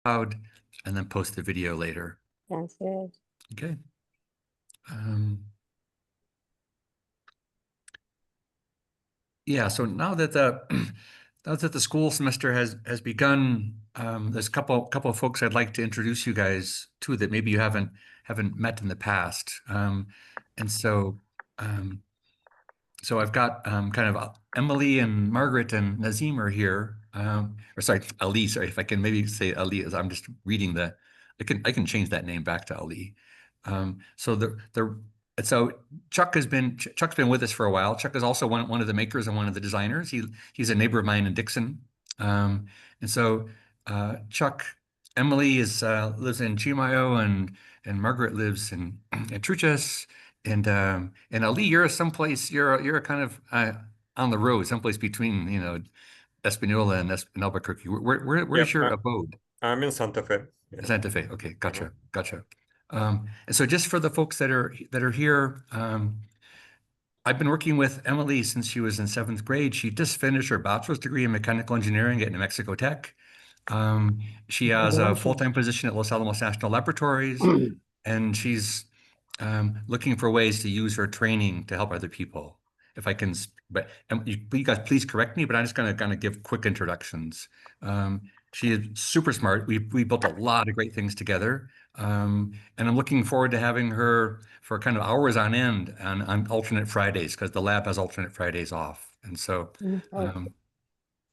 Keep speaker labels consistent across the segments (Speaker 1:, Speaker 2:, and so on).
Speaker 1: and then post the video later.
Speaker 2: Sounds good.
Speaker 1: Okay. Um, yeah, so now that the now that the school semester has begun, there's a couple of folks I'd like to introduce you guys to that maybe you haven't met in the past. And so um, so I've got kind of Emily and Margaret and Nazim are here. Or sorry, Ali. Sorry, if I can maybe say Ali as I'm just reading I can change that name back to Ali. So so Chuck's been with us for a while. Chuck is also one of the makers and one of the designers. He's a neighbor of mine in Dixon. And so Chuck, Emily is lives in Chimayo and Margaret lives in Truchas. And Ali, you're someplace, you're kind of on the road, someplace between, Espanola and Albuquerque. Where's
Speaker 3: Yep,
Speaker 1: your abode?
Speaker 3: I'm in Santa Fe. Yeah.
Speaker 1: Santa Fe. Okay, gotcha. And so just for the folks that are here, I've been working with Emily since she was in seventh grade. She just finished her bachelor's degree in mechanical engineering at New Mexico Tech. She has a full-time position at Los Alamos National Laboratories, and she's looking for ways to use her training to help other people. If I can, but you guys please correct me, but I'm just going to kind of give quick introductions. She is super smart. We built a lot of great things together, and I'm looking forward to having her for kind of hours on end on alternate Fridays because the lab has alternate Fridays off, and so.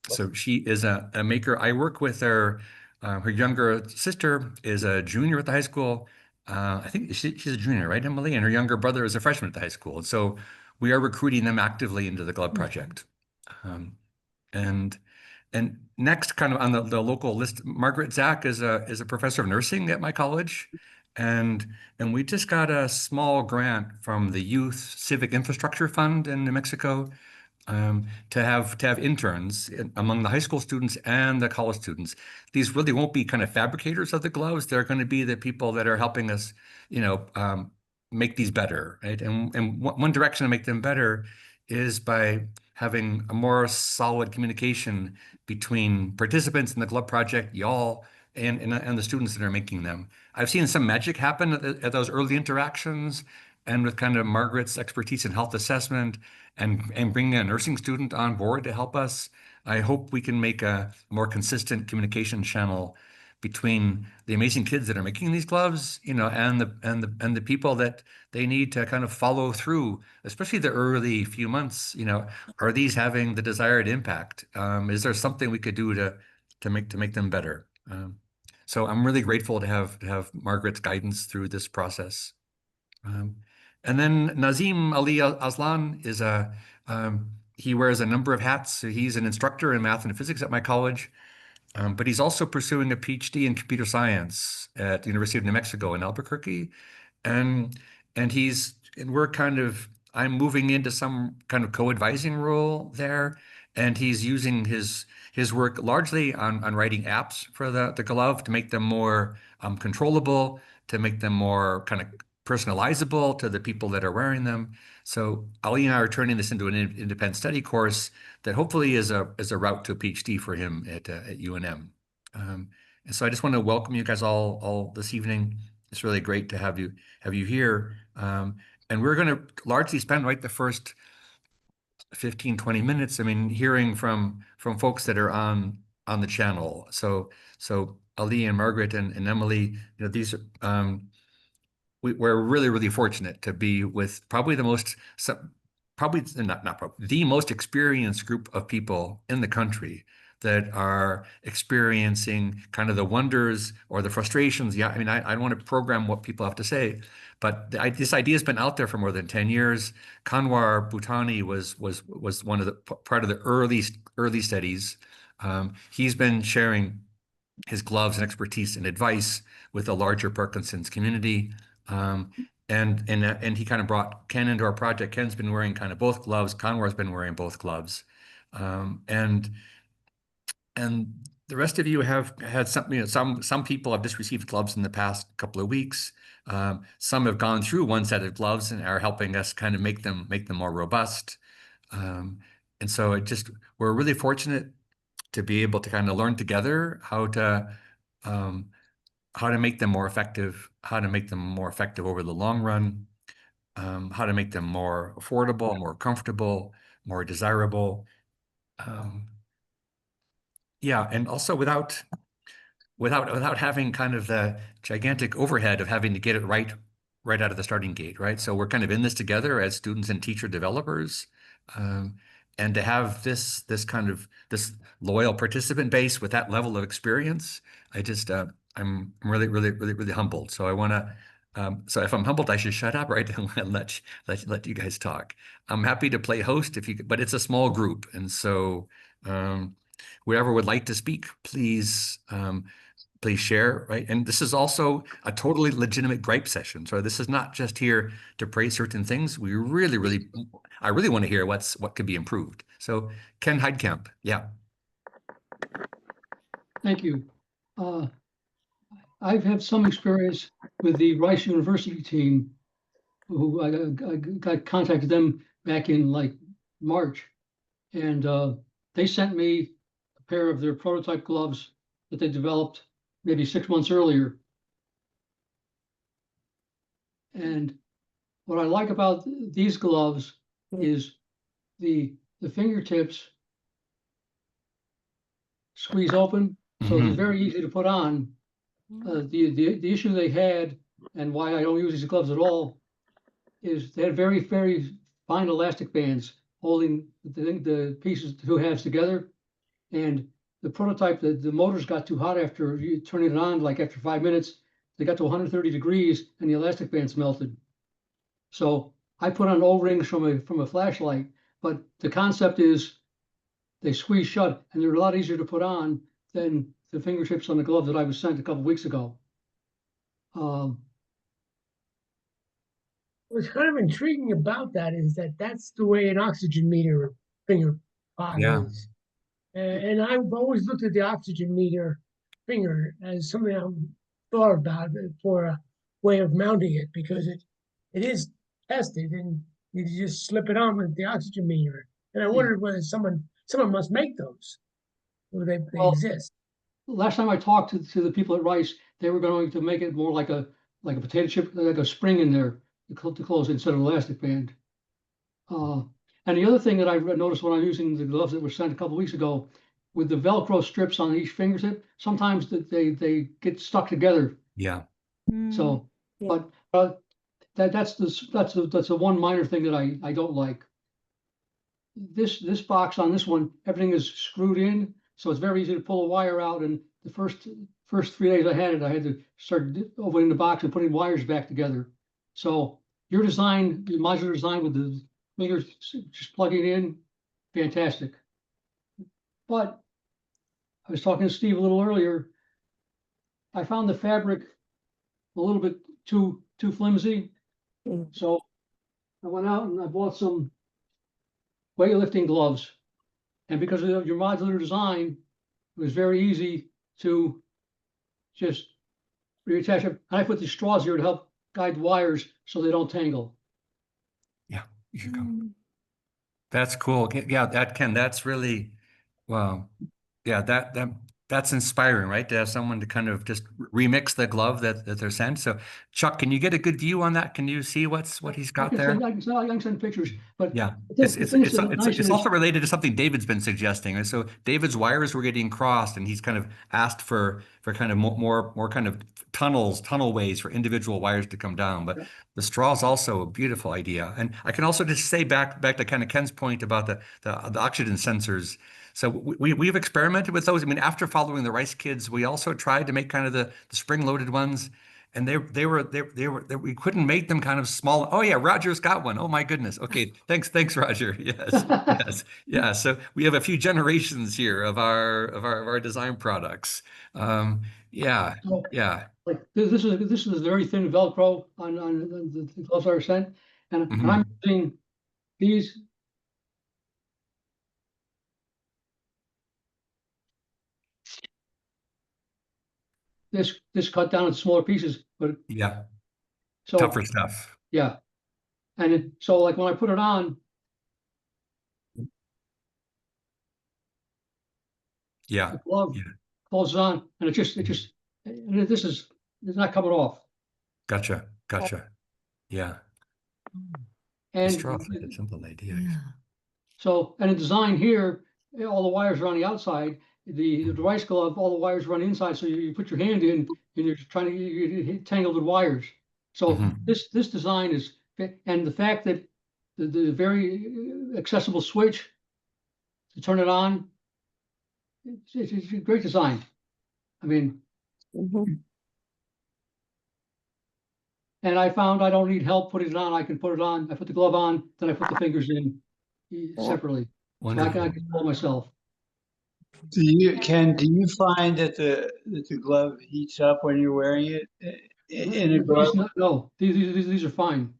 Speaker 1: So she is a maker. I work with her. Her younger sister is a junior at the high school. I think she's a junior, right, Emily? And her younger brother is a freshman at the high school. And so we are recruiting them actively into the Glove Project. And next, kind of on the local list, Margaret Zach is a professor of nursing at my college. And we just got a small grant from the Youth Civic Infrastructure Fund in New Mexico to have interns among the high school students and the college students. These really won't be kind of fabricators of the gloves. They're going to be the people that are helping us, make these better, right? And one direction to make them better is by having a more solid communication between participants in the glove project, y'all, and the students that are making them. I've seen some magic happen at those early interactions, and with kind of Margaret's expertise in health assessment and bringing a nursing student on board to help us, I hope we can make a more consistent communication channel between the amazing kids that are making these gloves, and the people that they need to kind of follow through, especially the early few months. Are these having the desired impact? Is there something we could do to make them better? So I'm really grateful to have Margaret's guidance through this process. And then Nazim Ali Aslan is he wears a number of hats. So he's an instructor in math and physics at my college, but he's also pursuing a PhD in computer science at the University of New Mexico in Albuquerque. And I'm moving into some kind of co-advising role there. And he's using his work largely on writing apps for the glove to make them more controllable, to make them more kind of personalizable to the people that are wearing them. So Ali and I are turning this into an independent study course that hopefully is a route to a PhD for him at UNM. And so I just want to welcome you guys all this evening. It's really great to have you here. And we're going to largely spend the first 15, 20 minutes, hearing from folks that are on the channel. So Ali and Margaret and Emily, these are we're really, really fortunate to be with probably the most experienced group of people in the country that are experiencing kind of the wonders or the frustrations. Yeah, I don't want to program what people have to say, but this idea has been out there for more than 10 years. Kanwar Bhutani was one of the part of the early studies. He's been sharing his gloves and expertise and advice with the larger Parkinson's community. And he kind of brought Ken into our project. Ken's been wearing kind of both gloves. Conwar's been wearing both gloves. And the rest of you have had something, some people have just received gloves in the past couple of weeks. Some have gone through one set of gloves and are helping us kind of make them more robust. And so we're really fortunate to be able to kind of learn together how to how to make them more effective, how to make them more effective over the long run, how to make them more affordable, more comfortable, more desirable. Um, yeah, and also without having kind of the gigantic overhead of having to get it right out of the starting gate, right? So we're kind of in this together as students and teacher developers. Um, and to have this kind of this loyal participant base with that level of experience, I'm really humbled. So I want to so if I'm humbled, I should shut up, right? And let you guys talk. I'm happy to play host if you, but it's a small group, and so whoever would like to speak, please share, right? And this is also a totally legitimate gripe session. So this is not just here to praise certain things. I really want to hear what could be improved. So Ken Heidkamp, yeah.
Speaker 2: Thank you. I've had some experience with the Rice University team, who I got contacted them back in like March, and they sent me a pair of their prototype gloves that they developed maybe 6 months earlier. And what I like about these gloves is the fingertips squeeze open, so
Speaker 1: Mhm.
Speaker 2: it's very easy to put on. The issue they had, and why I don't use these gloves at all, is they had very fine elastic bands holding the pieces, the two halves together. And the prototype, the motors got too hot after you turn it on, like after 5 minutes, they got to 130 degrees and the elastic bands melted. So I put on O-rings from a flashlight, but the concept is they squeeze shut and they're a lot easier to put on than the fingertips on the glove that I was sent a couple weeks ago.
Speaker 4: What's kind of intriguing about that is that that's the way an oxygen meter finger pod
Speaker 1: Yeah.
Speaker 4: is. And I've always looked at the oxygen meter finger as something I've thought about for a way of mounting it, because it is tested and you just slip it on with the oxygen meter. And I wondered whether someone must make those, or they
Speaker 2: Well,
Speaker 4: exist.
Speaker 2: last time I talked to the people at Rice, they were going to make it more like a potato chip, like a spring in there to close it instead of an elastic band. And the other thing that I noticed when I'm using the gloves that were sent a couple weeks ago, with the Velcro strips on each fingertip, sometimes they get stuck together.
Speaker 1: Yeah.
Speaker 2: So,
Speaker 5: Yeah.
Speaker 2: but that's the one minor thing that I don't like. This box on this one, everything is screwed in, so it's very easy to pull a wire out. And the first 3 days I had it, I had to start opening the box and putting wires back together. So your design, your modular design with the fingers just plugging in, fantastic. But I was talking to Steve a little earlier. I found the fabric a little bit too flimsy, so I went out and I bought some weightlifting gloves. And because of your modular design, it was very easy to just reattach it. And I put these straws here to help guide the wires so they don't tangle.
Speaker 1: Yeah. You should come. That's cool. Yeah, that's really, wow. Yeah, that's inspiring, right? To have someone to kind of just remix the glove that they're sent. So Chuck, can you get a good view on that? Can you see what he's got there?
Speaker 2: I can send pictures, but
Speaker 1: Yeah,
Speaker 2: the thing that's nice
Speaker 1: it's
Speaker 2: is,
Speaker 1: also related to something David's been suggesting. And so David's wires were getting crossed, and he's kind of asked for kind of more kind of tunnel ways for individual wires to come down. But the straw is also a beautiful idea. And I can also just say back to kind of Ken's point about the oxygen sensors. So we've experimented with those. I mean, after following the Rice Kids, we also tried to make kind of the spring-loaded ones. And we couldn't make them kind of small. Oh yeah, Roger's got one. Oh my goodness. Okay, thanks, Roger. Yes. Yeah. So we have a few generations here of our design products. Yeah,
Speaker 2: so,
Speaker 1: yeah.
Speaker 2: like this is very thin Velcro on the gloves that are sent, and I'm
Speaker 1: Mhm.
Speaker 2: using these. This cut down into smaller pieces, but
Speaker 1: Yeah,
Speaker 2: so
Speaker 1: tougher stuff.
Speaker 2: yeah, so like when I put it on,
Speaker 1: Yeah,
Speaker 2: the glove
Speaker 1: yeah.
Speaker 2: closes on, and it just And it's not coming off.
Speaker 1: Gotcha. Gotcha. Yeah.
Speaker 2: And
Speaker 1: Straw fit, a simple idea.
Speaker 2: so, and the design here, all the wires are on the outside. The rice glove, all the wires run inside. So you put your hand in and you're trying to you tangle the wires. So
Speaker 1: Mhm.
Speaker 2: this design is, and the fact that the very accessible switch to turn it on, it's a great design. I mean, and I found I don't need help putting it on. I can put it on. I put the glove on, then I put the fingers in separately. So I
Speaker 1: Wonderful.
Speaker 2: can control myself.
Speaker 5: Do you find that the glove heats up when you're wearing it in a glove?
Speaker 2: No, these are fine.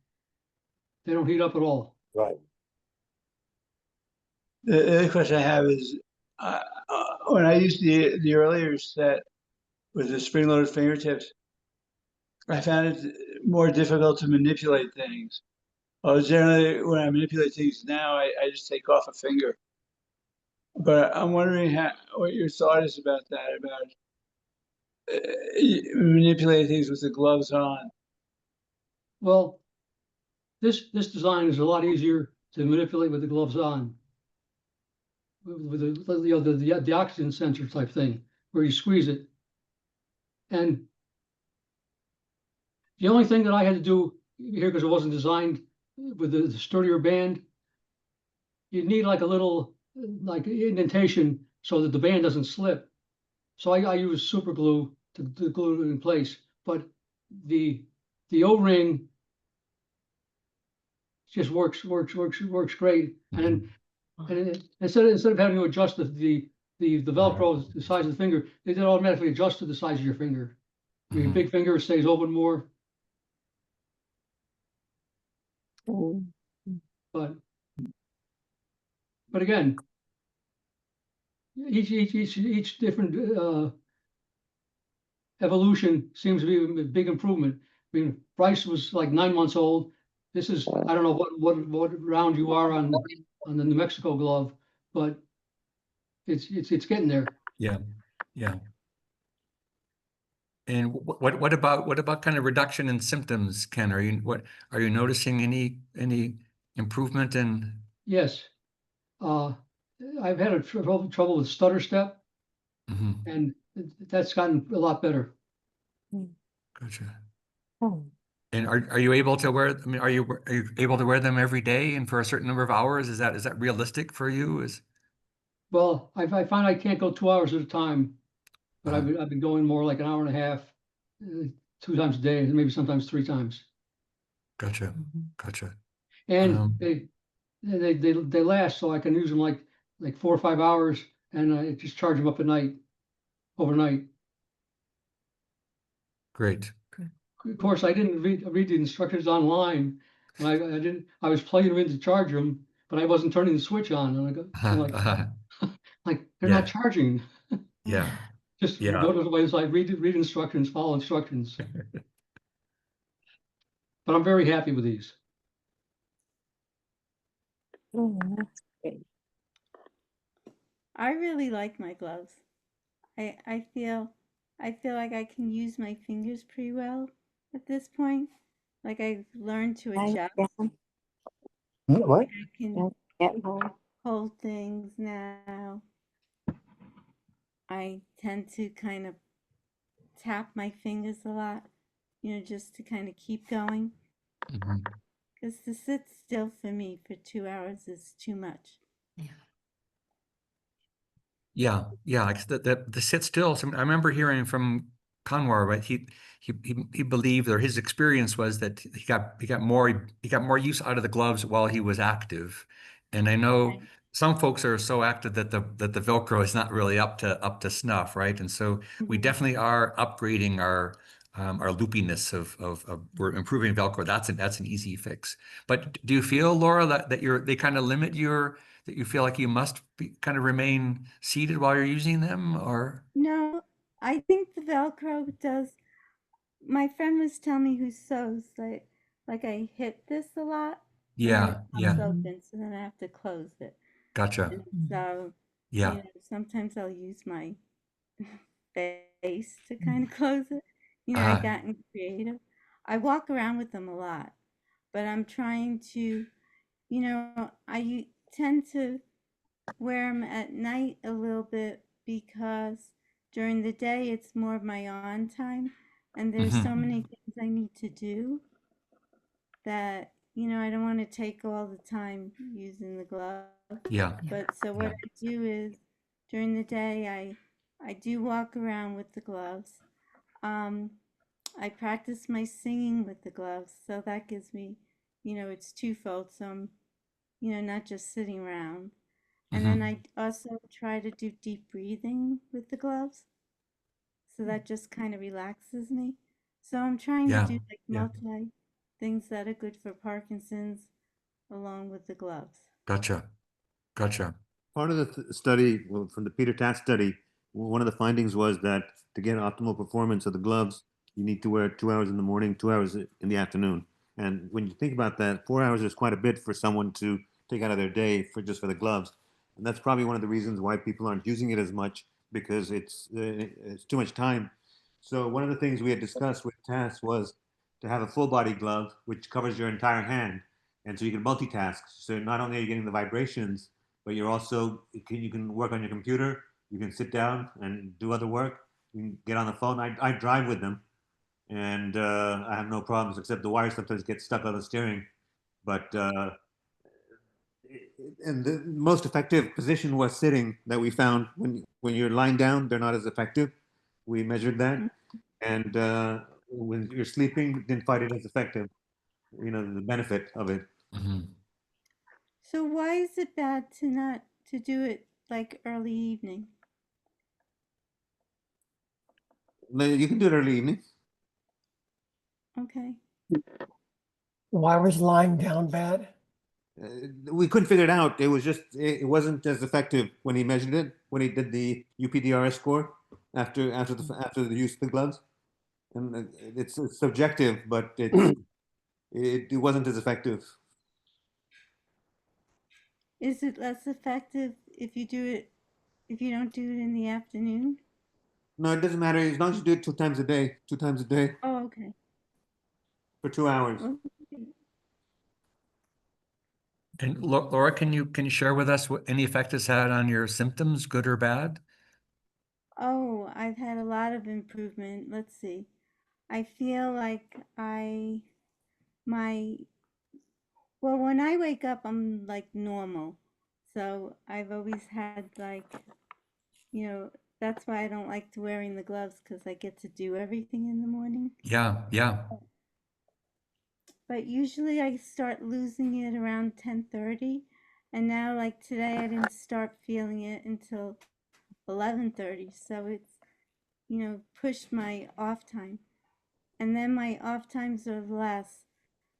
Speaker 2: They don't heat up at all.
Speaker 3: Right.
Speaker 5: The other question I have is, when I used the earlier set with the spring-loaded fingertips, I found it more difficult to manipulate things. Generally, when I manipulate things now, I just take off a finger. But I'm wondering what your thought is about that, about manipulating things with the gloves on.
Speaker 2: Well, this design is a lot easier to manipulate with the gloves on. With the oxygen sensor type thing, where you squeeze it. And the only thing that I had to do here, because it wasn't designed with the sturdier band, you need like a little like indentation so that the band doesn't slip. So I use super glue to glue it in place. But the O-ring just works great. And instead of having to adjust the Velcro, the size of the finger, they did automatically adjust to the size of your finger. Your
Speaker 1: Mhm.
Speaker 2: big finger stays open more, but again, each different evolution seems to be a big improvement. I mean, Bryce was like 9 months old. This is, I don't know what round you are on the New Mexico glove, but it's getting there.
Speaker 1: Yeah. Yeah. And what about kind of reduction in symptoms, Ken? Are you noticing any improvement in?
Speaker 2: Yes. I've had a trouble with stutter step,
Speaker 1: Mhm.
Speaker 2: and that's gotten a lot better.
Speaker 1: Gotcha. And are you able to wear? I mean, are you able to wear them every day and for a certain number of hours? Is that realistic for you?
Speaker 2: Well, I find I can't go 2 hours at a time, but
Speaker 1: Uh-huh.
Speaker 2: I've been going more like an hour and a half, 2 times a day, maybe sometimes 3 times.
Speaker 1: Gotcha. Gotcha.
Speaker 2: And
Speaker 1: Um,
Speaker 2: they last, so I can use them like 4 or 5 hours, and I just charge them up at night, overnight.
Speaker 1: Great.
Speaker 2: Of course, I didn't read the instructions online, and I didn't. I was plugging them in to charge them, but I wasn't turning the switch on, and I go, so like they're not
Speaker 1: Yeah.
Speaker 2: charging.
Speaker 1: Yeah.
Speaker 2: Just
Speaker 1: Yeah.
Speaker 2: go to the website, read instructions, follow instructions. But I'm very happy with these.
Speaker 6: I really like my gloves. I feel like I can use my fingers pretty well at this point. Like I've learned to adjust.
Speaker 7: What?
Speaker 6: I can hold things now. I tend to kind of tap my fingers a lot, just to kind of keep going.
Speaker 1: Mhm.
Speaker 6: Because to sit still for me for 2 hours is too much.
Speaker 1: Yeah, yeah. Like the sit still. I remember hearing from Kanwar, right? He believed, or his experience was that he got more use out of the gloves while he was active. And I know some folks are so active that the Velcro is not really up to snuff, right? And so we definitely are upgrading our loopiness of we're improving Velcro. That's an easy fix. But do you feel, Laura, that they kind of limit that you feel like you must kind of remain seated while you're using them, or?
Speaker 6: No, I think the Velcro does. My friend was telling me who sews that, like I hit this a lot, and then it
Speaker 1: Yeah,
Speaker 6: pops
Speaker 1: yeah,
Speaker 6: open, so then I have to close it.
Speaker 1: gotcha.
Speaker 6: And so,
Speaker 1: Yeah,
Speaker 6: sometimes I'll use my face to kind of close it. You know, I gotten creative. I walk around with them a lot, but I'm trying to, you know, tend to wear them at night a little bit because during the day it's more of my on time, and there's so many things I need to do that, you know, I don't want to take all the time using the glove.
Speaker 1: Yeah.
Speaker 6: But so what I do is during the day I do walk around with the gloves. Um, I practice my singing with the gloves, so that gives me, you know, it's twofold. So I'm, you know, not just sitting around. And then I also try to do deep breathing with the gloves. So that just kind of relaxes me. So I'm trying to
Speaker 1: Yeah.
Speaker 6: do like multi things that are good for Parkinson's along with the gloves.
Speaker 1: Gotcha. Gotcha.
Speaker 8: Part of the study, well, from the Peter Taft study, one of the findings was that to get optimal performance of the gloves, you need to wear 2 hours in the morning, 2 hours in the afternoon. And when you think about that, 4 hours is quite a bit for someone to take out of their day for just for the gloves. And that's probably one of the reasons why people aren't using it as much, because it's too much time. So one of the things we had discussed with Taft was to have a full body glove, which covers your entire hand. And so you can multitask. So not only are you getting the vibrations, but you're also you can work on your computer. You can sit down and do other work. You can get on the phone. I drive with them, and I have no problems, except the wires sometimes get stuck on the steering. But and the most effective position was sitting that we found. When you're lying down, they're not as effective. We measured that, and when you're sleeping, didn't find it as effective. You know, the benefit of it.
Speaker 6: So why is it bad to not to do it like early evening?
Speaker 8: You can do it early evening.
Speaker 6: Okay.
Speaker 7: Why was lying down bad?
Speaker 8: We couldn't figure it out. It was just it wasn't as effective when he measured it, when he did the UPDRS score after the use of the gloves. And it's subjective, but it wasn't as effective.
Speaker 6: Is it less effective if you do it if you don't do it in the afternoon?
Speaker 8: No, it doesn't matter as long as you do it 2 times a day, 2 times a day
Speaker 6: Oh, okay.
Speaker 8: for 2 hours.
Speaker 6: Well,
Speaker 1: And Laura, can you share with us what any effect it's had on your symptoms, good or bad?
Speaker 6: oh, I've had a lot of improvement. Let's see. I feel like my well, when I wake up, I'm like normal. So I've always had like, you know, that's why I don't like to wearing the gloves because I get to do everything in the morning.
Speaker 1: Yeah, yeah.
Speaker 6: But usually I start losing it around 10:30, and now like today I didn't start feeling it until 11:30. So it's, you know, pushed my off time. And then my off times are less.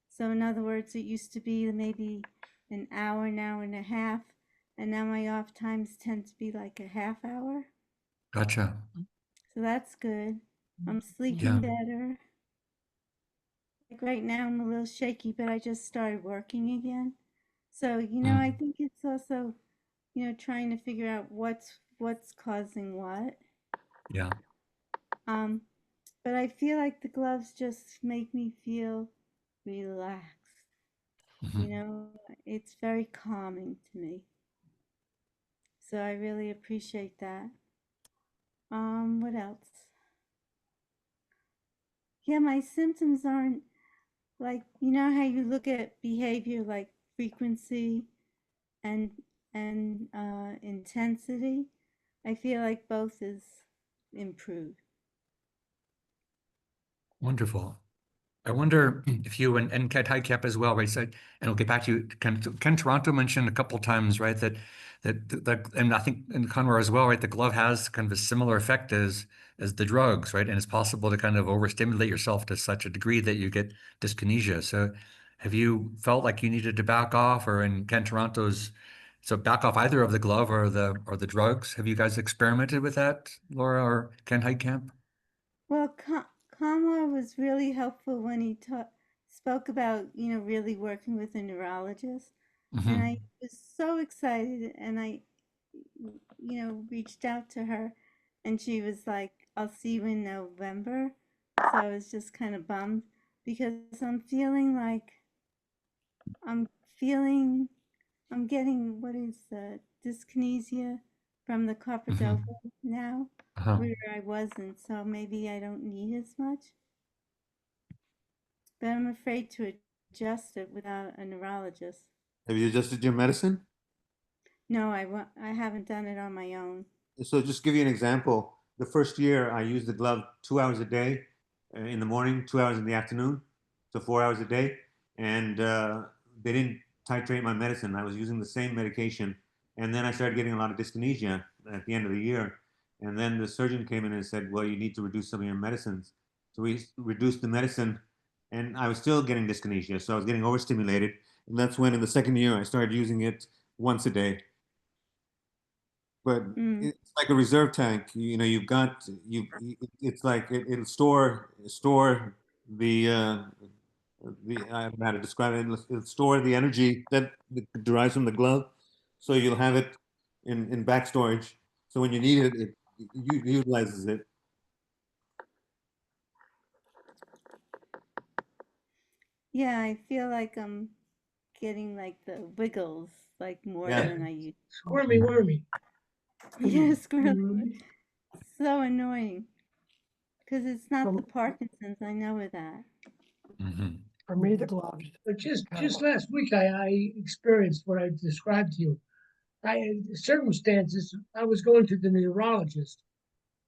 Speaker 6: So in other words, it used to be maybe an hour and a half, and now my off times tend to be like a half hour.
Speaker 1: Gotcha.
Speaker 6: So that's good. I'm
Speaker 1: Yeah.
Speaker 6: sleeping better. Like right now I'm a little shaky, but I just started working again. So, you know, I think it's also, you know, trying to figure out what's causing what.
Speaker 1: Yeah.
Speaker 6: Um, but I feel like the gloves just make me feel relaxed. You know, it's very calming to me. So I really appreciate that. What else? Yeah, my symptoms aren't like, you know how you look at behavior like frequency and intensity? I feel like both is improved.
Speaker 1: Wonderful. I wonder if you and Ken Heidkamp as well, right? So, and we'll get back to you. Ken Toronto mentioned a couple times, right? That and I think in Conroy as well, right? The glove has kind of a similar effect as the drugs, right? And it's possible to kind of overstimulate yourself to such a degree that you get dyskinesia. So, have you felt like you needed to back off, or in Ken Toronto's, so back off either of the glove or the drugs? Have you guys experimented with that, Laura or Ken Heidkamp?
Speaker 6: Well, Kamala was really helpful when he spoke about, you know, really working with a neurologist. And I was so excited, and I, you know, reached out to her, and she was like, I'll see you in November. So I was just kind of bummed because I'm feeling like I'm feeling I'm getting what is dyskinesia from the carbidopa now,
Speaker 1: Uh-huh.
Speaker 6: where I wasn't. So maybe I don't need as much. But I'm afraid to adjust it without a neurologist.
Speaker 8: Have you adjusted your medicine?
Speaker 6: No, I haven't done it on my own.
Speaker 8: So just give you an example. The first year I used the glove 2 hours a day in the morning, 2 hours in the afternoon, so 4 hours a day. And they didn't titrate my medicine. I was using the same medication. And then I started getting a lot of dyskinesia at the end of the year. And then the surgeon came in and said, well, you need to reduce some of your medicines. So we reduced the medicine and I was still getting dyskinesia. So I was getting overstimulated. And that's when in the second year I started using it once a day. But
Speaker 6: Mm.
Speaker 8: it's like a reserve tank. You know, you've got it's like it'll store the I don't know how to describe it. It'll store the energy that derives from the glove, so you'll have it in back storage. So when you need it, it utilizes it.
Speaker 6: Yeah, I feel like I'm getting like the wiggles like more
Speaker 8: Yeah.
Speaker 6: than I used.
Speaker 4: Squirmy wormy.
Speaker 6: Yeah, squirrel.
Speaker 2: Mhm.
Speaker 6: So annoying. Because it's not the
Speaker 7: From-
Speaker 6: Parkinson's, I know of that.
Speaker 7: For me, the gloves.
Speaker 4: But just
Speaker 7: kind of-
Speaker 4: last week, I experienced what I described to you. Circumstances, I was going to the neurologist.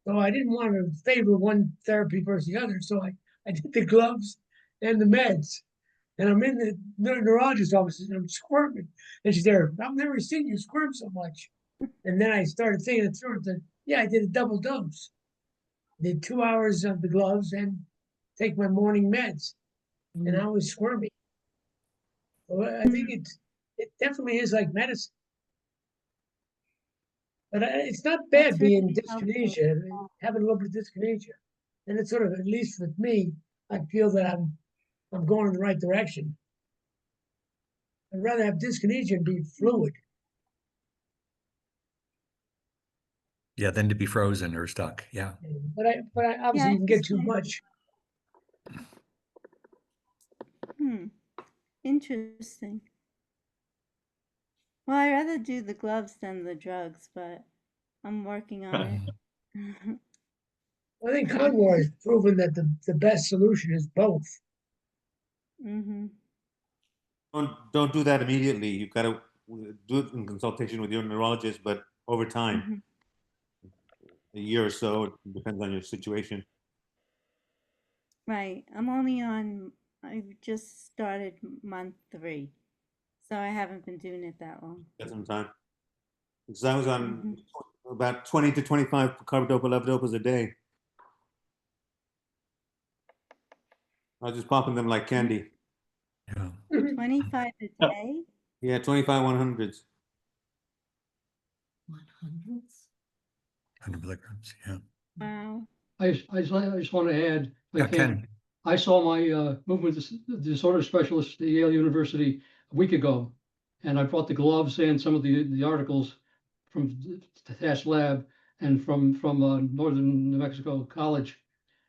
Speaker 4: So I didn't want to favor one therapy versus the other. So I did the gloves and the meds. And I'm in the neurologist's office and I'm squirming. And she's there, I've never seen you squirm so much. And then I started thinking it through. That, yeah, I did a double dose. Did 2 hours of the gloves and take my morning meds. And I was squirmy. Well, I think it definitely is like medicine. But it's not bad
Speaker 6: That's
Speaker 4: being
Speaker 6: really helpful.
Speaker 4: dyskinesia, having a little bit of dyskinesia. And it's sort of, at least with me, I feel that I'm going in the right direction. I'd rather have dyskinesia and be fluid.
Speaker 1: Yeah, then to be frozen or stuck. Yeah.
Speaker 4: But I obviously
Speaker 6: Yeah,
Speaker 4: you can get too much.
Speaker 6: Interesting. Well, I'd rather do the gloves than the drugs, but I'm working on it.
Speaker 4: I think Conroy has proven that the best solution is both.
Speaker 6: Mm-hmm.
Speaker 8: Don't do that immediately. You've got to do it in consultation with your neurologist, but over time,
Speaker 6: Mm-hmm.
Speaker 8: a year or so, it depends on your situation.
Speaker 6: Right. I've just started month 3. So I haven't been doing it that long.
Speaker 8: Get some time. Because I was on
Speaker 6: Mhm.
Speaker 8: about 20 to 25 carbidopa levodopas a day. I was just popping them like candy.
Speaker 1: Yeah.
Speaker 6: 25 a day?
Speaker 8: Yeah, 25 100s.
Speaker 1: 100 milligrams. Yeah.
Speaker 6: Wow.
Speaker 2: I just want to add, if
Speaker 1: Yeah,
Speaker 2: I can.
Speaker 1: Ken.
Speaker 2: I saw my movement disorder specialist at Yale University a week ago, and I brought the gloves and some of the articles from the Tash Lab and from Northern New Mexico College.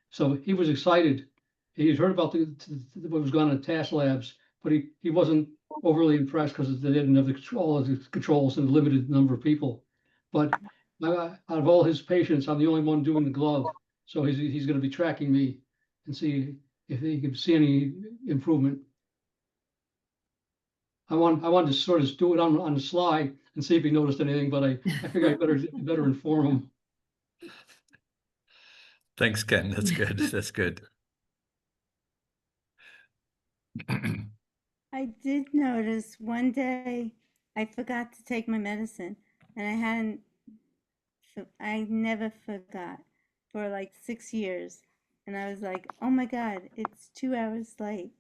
Speaker 2: So he was excited. He'd heard about what was going on at Tash Labs, but he wasn't overly impressed because they didn't have all of the controls and a limited number of people. But out of all his patients, I'm the only one doing the glove, so he's going to be tracking me and see if he can see any improvement. I wanted to sort of do it on the sly and see if he noticed anything, but I figured I better inform him.
Speaker 1: Thanks, Ken. That's good. That's good.
Speaker 6: I did notice one day I forgot to take my medicine and I never forgot for like 6 years. And I was like, oh my God, it's 2 hours late.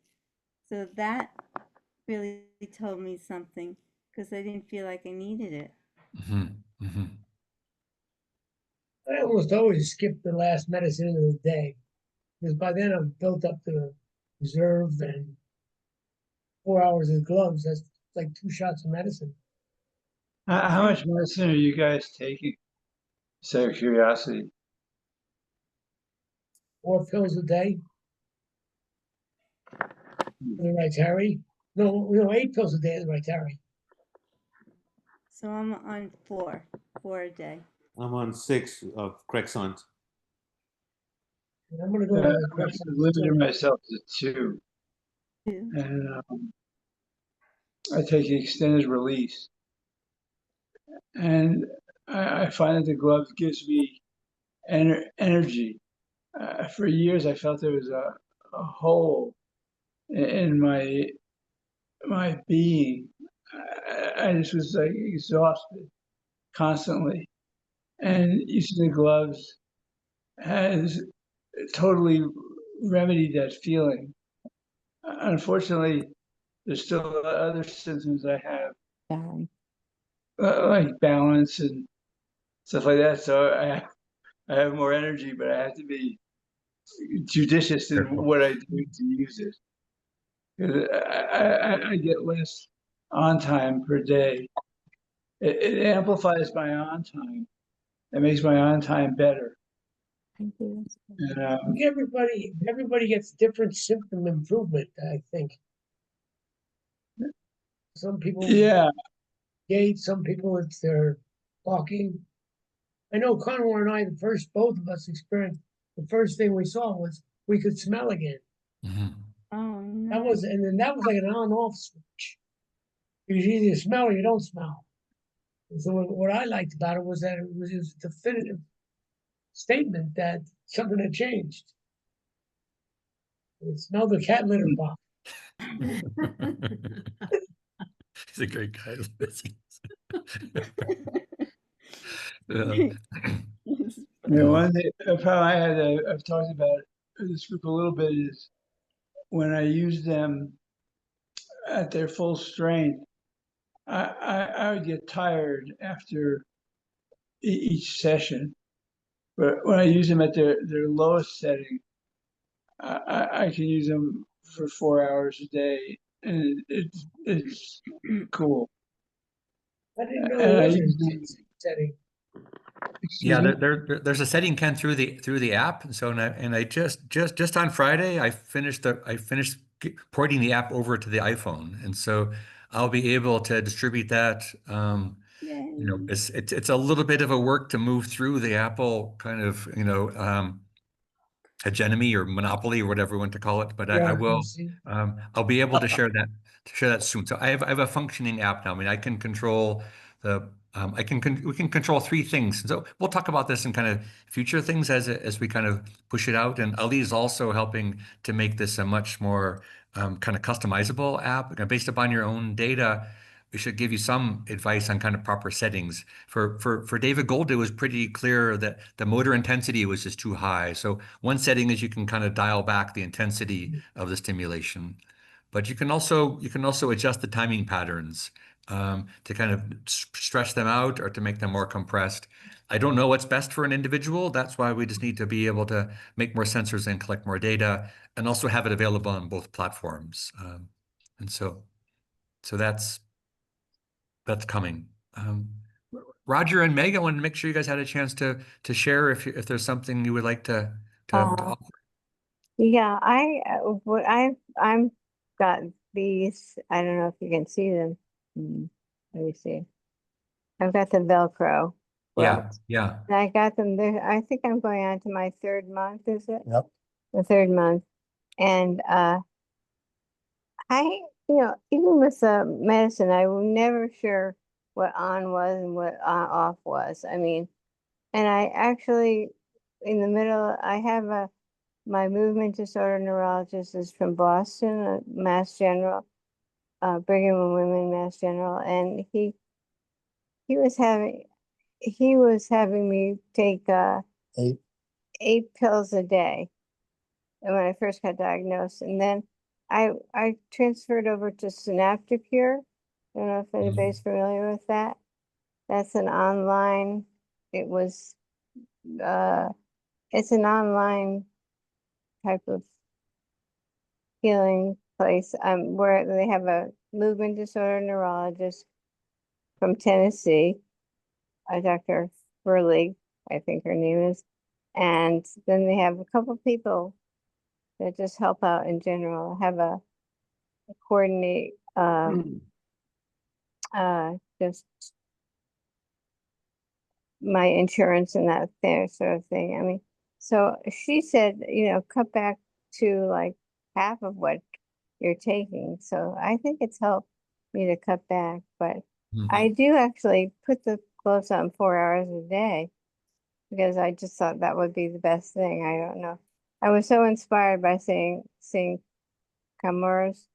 Speaker 6: So that really told me something because I didn't feel like I needed it.
Speaker 4: I almost always skip the last medicine of the day because by then I've built up the reserve and 4 hours of gloves. That's like 2 shots of medicine.
Speaker 5: How much medicine are you guys taking? Just out of curiosity.
Speaker 4: 4 pills a day for the Rytary. No, 8 pills a day of the Rytary.
Speaker 6: So I'm on four a day.
Speaker 8: I'm on 6 of Crexont.
Speaker 4: And I'm gonna go
Speaker 5: I
Speaker 4: to the
Speaker 5: limited myself to 2,
Speaker 6: Too.
Speaker 5: and I take extended release, and I find that the glove gives me energy. For years, I felt there was a hole in my being. I just was like exhausted constantly, and using the gloves has totally remedied that feeling. Unfortunately, there's still other symptoms I have, like balance and stuff like that. So I have more energy, but I have to be judicious in
Speaker 1: Careful.
Speaker 5: what I do to use it. 'Cause I get less on time per day. It amplifies my on time. It makes my on time better. And,
Speaker 4: everybody gets different symptom improvement, I think. Some people
Speaker 5: yeah,
Speaker 4: gait, some people it's their walking. I know Conor and I, both of us experienced, the first thing we saw was we could smell again.
Speaker 1: Mhm.
Speaker 6: Oh no.
Speaker 4: And then that was like an on-off switch. You either smell or you don't smell. And so what I liked about it was that it was a definitive statement that something had changed. It smelled the cat litter box.
Speaker 1: He's a great guy.
Speaker 5: one thing, a problem I had, I've talked about this group a little bit, is when I use them at their full strength, I would get tired after each session. But when I use them at their lowest setting, I can use them for 4 hours a day, and it's cool.
Speaker 4: I didn't know
Speaker 5: And
Speaker 4: there
Speaker 5: I
Speaker 4: was a
Speaker 5: use them,
Speaker 4: setting.
Speaker 5: excuse
Speaker 1: Yeah,
Speaker 5: me?
Speaker 1: there's a setting, Ken, through the app. And so, and I just on Friday, I finished porting the app over to the iPhone. And so I'll be able to distribute that.
Speaker 6: Yay.
Speaker 1: It's a little bit of a work to move through the Apple kind of, hegemony or monopoly or whatever you want to call it, but I will. I'll be able to share that soon. So I have a functioning app now. I mean, I can control the we can control 3 things. So we'll talk about this in kind of future things as we kind of push it out. And Ali is also helping to make this a much more kind of customizable app based upon your own data. We should give you some advice on kind of proper settings. For David Gold, it was pretty clear that the motor intensity was just too high. So one setting is you can kind of dial back the intensity of the stimulation, but you can also adjust the timing patterns to kind of stretch them out or to make them more compressed. I don't know what's best for an individual. That's why we just need to be able to make more sensors and collect more data, and also have it available on both platforms. And so that's coming. Roger and Meg, I wanted to make sure you guys had a chance to share if there's something you would like to offer.
Speaker 9: Yeah, I'm got these. I don't know if you can see them. Let me see. I've got the Velcro
Speaker 1: Yeah,
Speaker 9: gloves.
Speaker 1: yeah.
Speaker 9: And I got them there. I think I'm going on to my 3rd month, is it?
Speaker 7: Yep.
Speaker 9: The 3rd month. And even with the medicine, I was never sure what on was and what off was. I mean, and I actually, in the middle, I have my movement disorder neurologist is from Boston, Mass General, Brigham and Women, Mass General, and he was having me take
Speaker 7: 8.
Speaker 9: 8 pills a day when I first got diagnosed, and then I transferred over to Synapticure. I don't know if anybody's familiar with that. That's an online. It was it's an online type of healing place where they have a movement disorder neurologist from Tennessee, Dr. Furley, I think her name is, And then they have a couple people that just help out in general, have a coordinate, just my insurance and that there sort of thing. I mean, so she said, you know, cut back to like half of what you're taking. So I think it's helped me to cut back, but I do actually put the gloves on 4 hours a day because I just thought that would be the best thing. I don't know. I was so inspired by seeing Kamura's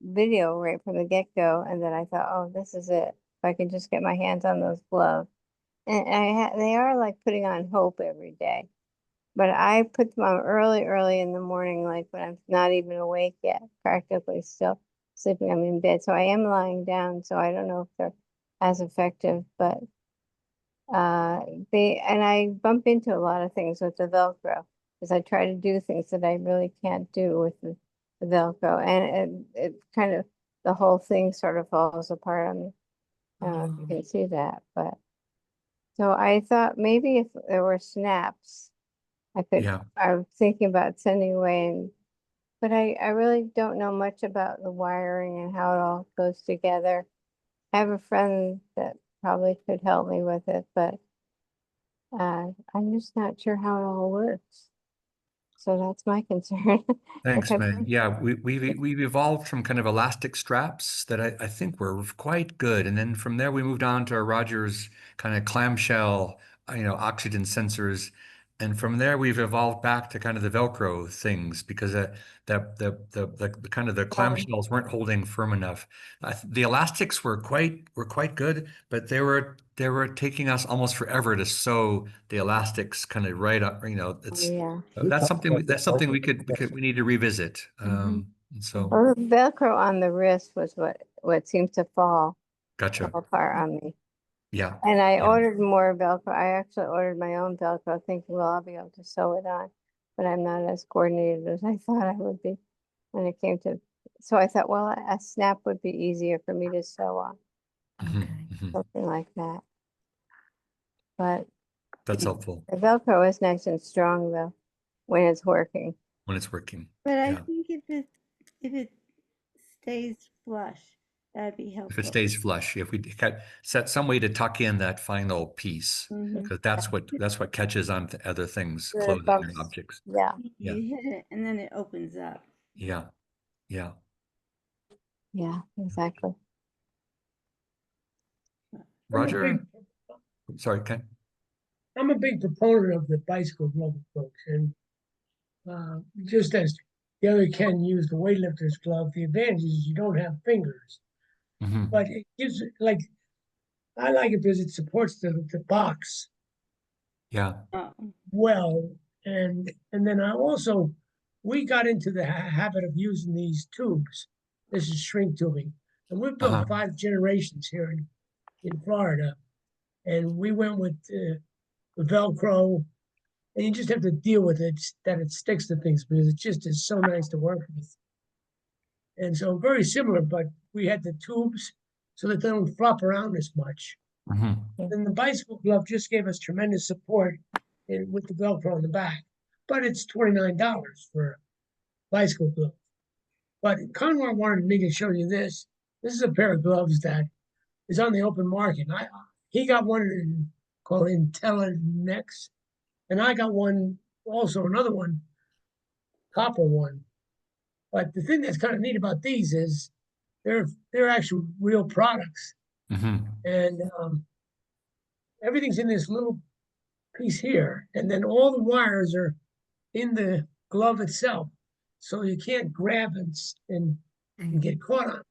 Speaker 9: video right from the get-go, and then I thought, oh, this is it. If I can just get my hands on those gloves. And they are like putting on hope every day. But I put them on early in the morning, like when I'm not even awake yet, practically still sleeping. I'm in bed. So I am lying down. So I don't know if they're as effective, but and I bump into a lot of things with the Velcro because I try to do things that I really can't do with the Velcro. And it kind of, the whole thing sort of falls apart on me. You can see that, but so I thought maybe if there were snaps, I was thinking about sending away, but I really don't know much about the wiring and how it all goes together. I have a friend that probably could help me with it, but I'm just not sure how it all works. So that's my concern.
Speaker 1: Thanks,
Speaker 9: Okay.
Speaker 1: Meg. Yeah, we've evolved from kind of elastic straps that I think were quite good, and then from there we moved on to our Rogers kind of clamshell, oxygen sensors, and from there we've evolved back to kind of the Velcro things because the kind of the clamshells weren't holding firm enough. The elastics were quite good, but they were taking us almost forever to sew the elastics kind of right up. It's
Speaker 9: Yeah.
Speaker 1: that's something we need to revisit. And so
Speaker 9: Well, the Velcro on the wrist was what seemed to fall
Speaker 1: gotcha.
Speaker 9: apart on me.
Speaker 1: Yeah.
Speaker 9: And I
Speaker 1: Yeah.
Speaker 9: ordered more Velcro. I actually ordered my own Velcro thinking, well, I'll be able to sew it on, but I'm not as coordinated as I thought I would be when it came to, so I thought, well, a snap would be easier for me to sew on, something like that. But
Speaker 1: That's helpful
Speaker 9: the Velcro is nice and strong though, when it's working.
Speaker 1: when it's working.
Speaker 6: But I
Speaker 1: Yeah.
Speaker 6: think if it stays flush, that'd be helpful.
Speaker 1: If it stays flush, if we set some way to tuck in that final piece, because that's what catches on to other things,
Speaker 9: The
Speaker 1: clothing and
Speaker 9: bumps.
Speaker 1: objects.
Speaker 9: Yeah.
Speaker 1: Yeah.
Speaker 6: You hit it and then it opens up.
Speaker 1: Yeah. Yeah.
Speaker 9: Yeah, exactly.
Speaker 1: Roger, sorry, Ken.
Speaker 4: I'm a big proponent of the bicycle glove approach, and just as the other Ken used the weightlifter's glove, the advantage is you don't have fingers, but it gives I like it because it supports the box
Speaker 1: Yeah.
Speaker 4: well, and then we got into the habit of using these tubes. This is shrink tubing, and we've built 5 generations here in Florida, and we went with the Velcro, and you just have to deal with it, that it sticks to things because it just is so nice to work with. And so very similar, but we had the tubes so that they don't flop around as much. And the bicycle glove just gave us tremendous support with the Velcro on the back. But it's $29 for a bicycle glove. But Conrad wanted me to show you this. This is a pair of gloves that is on the open market. He got one called IntelliNex, and I got one, also another one, copper one. But the thing that's kind of neat about these is they're actual real products, and everything's in this little piece here, and then all the wires are in the glove itself, so you can't grab and get caught on.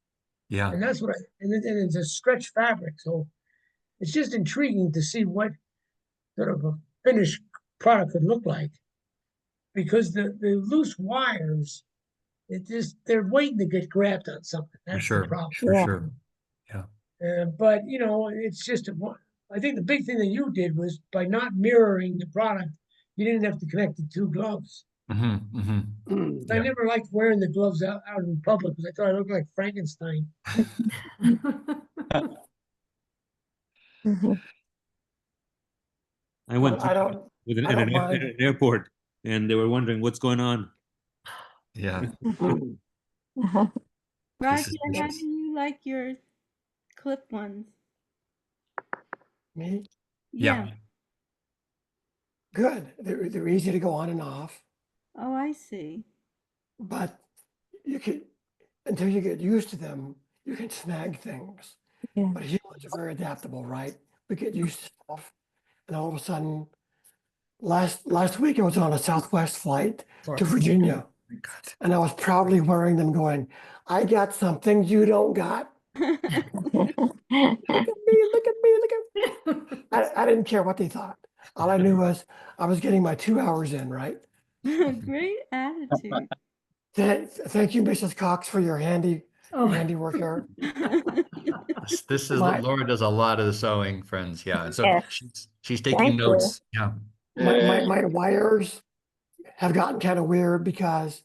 Speaker 1: Yeah.
Speaker 4: And that's what and it's a stretch fabric, so it's just intriguing to see what sort of a finished product could look like, because the loose wires, they're waiting to get grabbed on something. That's the problem.
Speaker 1: For sure. Yeah.
Speaker 4: But it's just I think the big thing that you did was by not mirroring the product, you didn't have to connect the 2 gloves. I never liked wearing the gloves out in public because I thought I looked like Frankenstein.
Speaker 8: I went
Speaker 7: I
Speaker 8: through,
Speaker 7: don't
Speaker 8: with
Speaker 7: I don't
Speaker 8: in
Speaker 7: mind.
Speaker 8: an airport, and they were wondering what's going on.
Speaker 1: Yeah. This
Speaker 6: Roger,
Speaker 1: is
Speaker 6: how
Speaker 1: vicious.
Speaker 6: do you like your clip ones?
Speaker 7: Me,
Speaker 6: Yeah.
Speaker 7: good. They're easy to go on and off,
Speaker 6: Oh, I see.
Speaker 7: but you can, until you get used to them, you can snag things.
Speaker 9: Yeah.
Speaker 7: But humans are very adaptable, right? We get used to stuff, and all of a sudden, last week I was on a Southwest flight to Virginia,
Speaker 1: My God.
Speaker 7: and I was proudly wearing them, going, "I got something you don't got. Look at me! Look at me! Look at." I didn't care what they thought. All I knew was I was getting my 2 hours in, right?
Speaker 6: Great attitude.
Speaker 7: Thank you, Mrs. Cox, for your handiwork here.
Speaker 1: This is
Speaker 7: My-
Speaker 1: Laura does a lot of the sewing, friends. Yeah. And so
Speaker 9: Yes.
Speaker 1: she's taking
Speaker 9: Thank you.
Speaker 1: notes. Yeah.
Speaker 7: My wires have gotten kind of weird because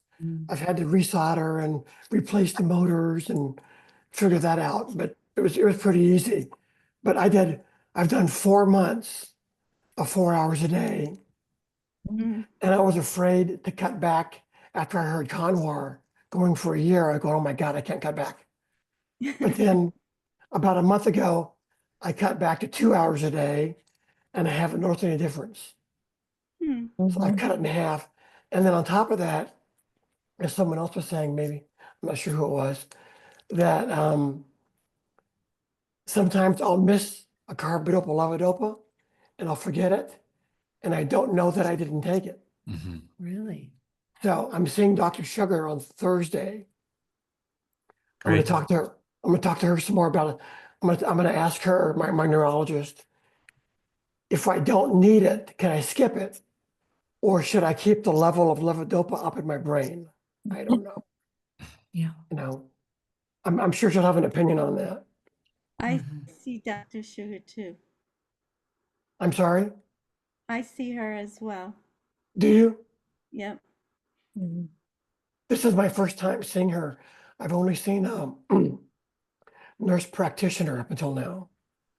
Speaker 7: I've had to resolder and replace the motors and figure that out. But it was pretty easy. But I've done 4 months of 4 hours a day,
Speaker 6: Mm.
Speaker 7: and I was afraid to cut back after I heard Conwar going for a year. I go, oh my God, I can't cut back. But then about a month ago, I cut back to 2 hours a day, and I haven't noticed any difference.
Speaker 6: Hmm.
Speaker 7: So I cut it in half. And then on top of that, as someone else was saying, maybe, I'm not sure who it was, that sometimes I'll miss a carbidopa levodopa and I'll forget it. And I don't know that I didn't take it.
Speaker 1: Mhm.
Speaker 10: Really?
Speaker 7: So I'm seeing Dr. Sugar on Thursday. I'm going
Speaker 1: Great.
Speaker 7: to talk to her. I'm going to talk to her some more about it. I'm going to ask her, my neurologist, if I don't need it, can I skip it? Or should I keep the level of levodopa up in my brain? I don't know.
Speaker 10: Yeah.
Speaker 7: You know, I'm sure she'll have an opinion on that.
Speaker 6: I
Speaker 10: Mhm.
Speaker 6: see Dr. Sugar too.
Speaker 7: I'm sorry.
Speaker 6: I see her as well.
Speaker 7: Do you?
Speaker 6: Yep.
Speaker 7: This is my first time seeing her. I've only seen nurse practitioner up until now.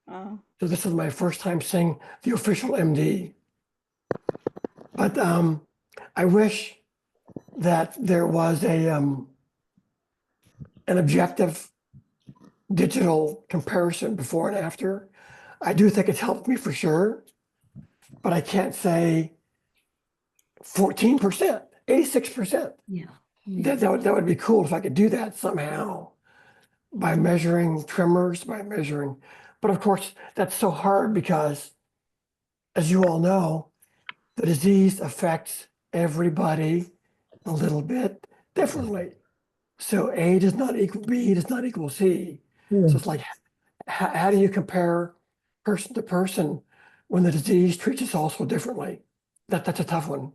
Speaker 6: Oh.
Speaker 7: So this is my first time seeing the official MD. But I wish that there was an objective digital comparison before and after. I do think it's helped me for sure, but I can't say 14%, 86%.
Speaker 10: Yeah.
Speaker 7: That would be cool if I could do that somehow by measuring tremors, but of course that's so hard because, as you all know, the disease affects everybody a little bit differently. So A does not equal B, does not equal C. So it's like, how do you compare person to person when the disease treats us all so differently? That's a tough one.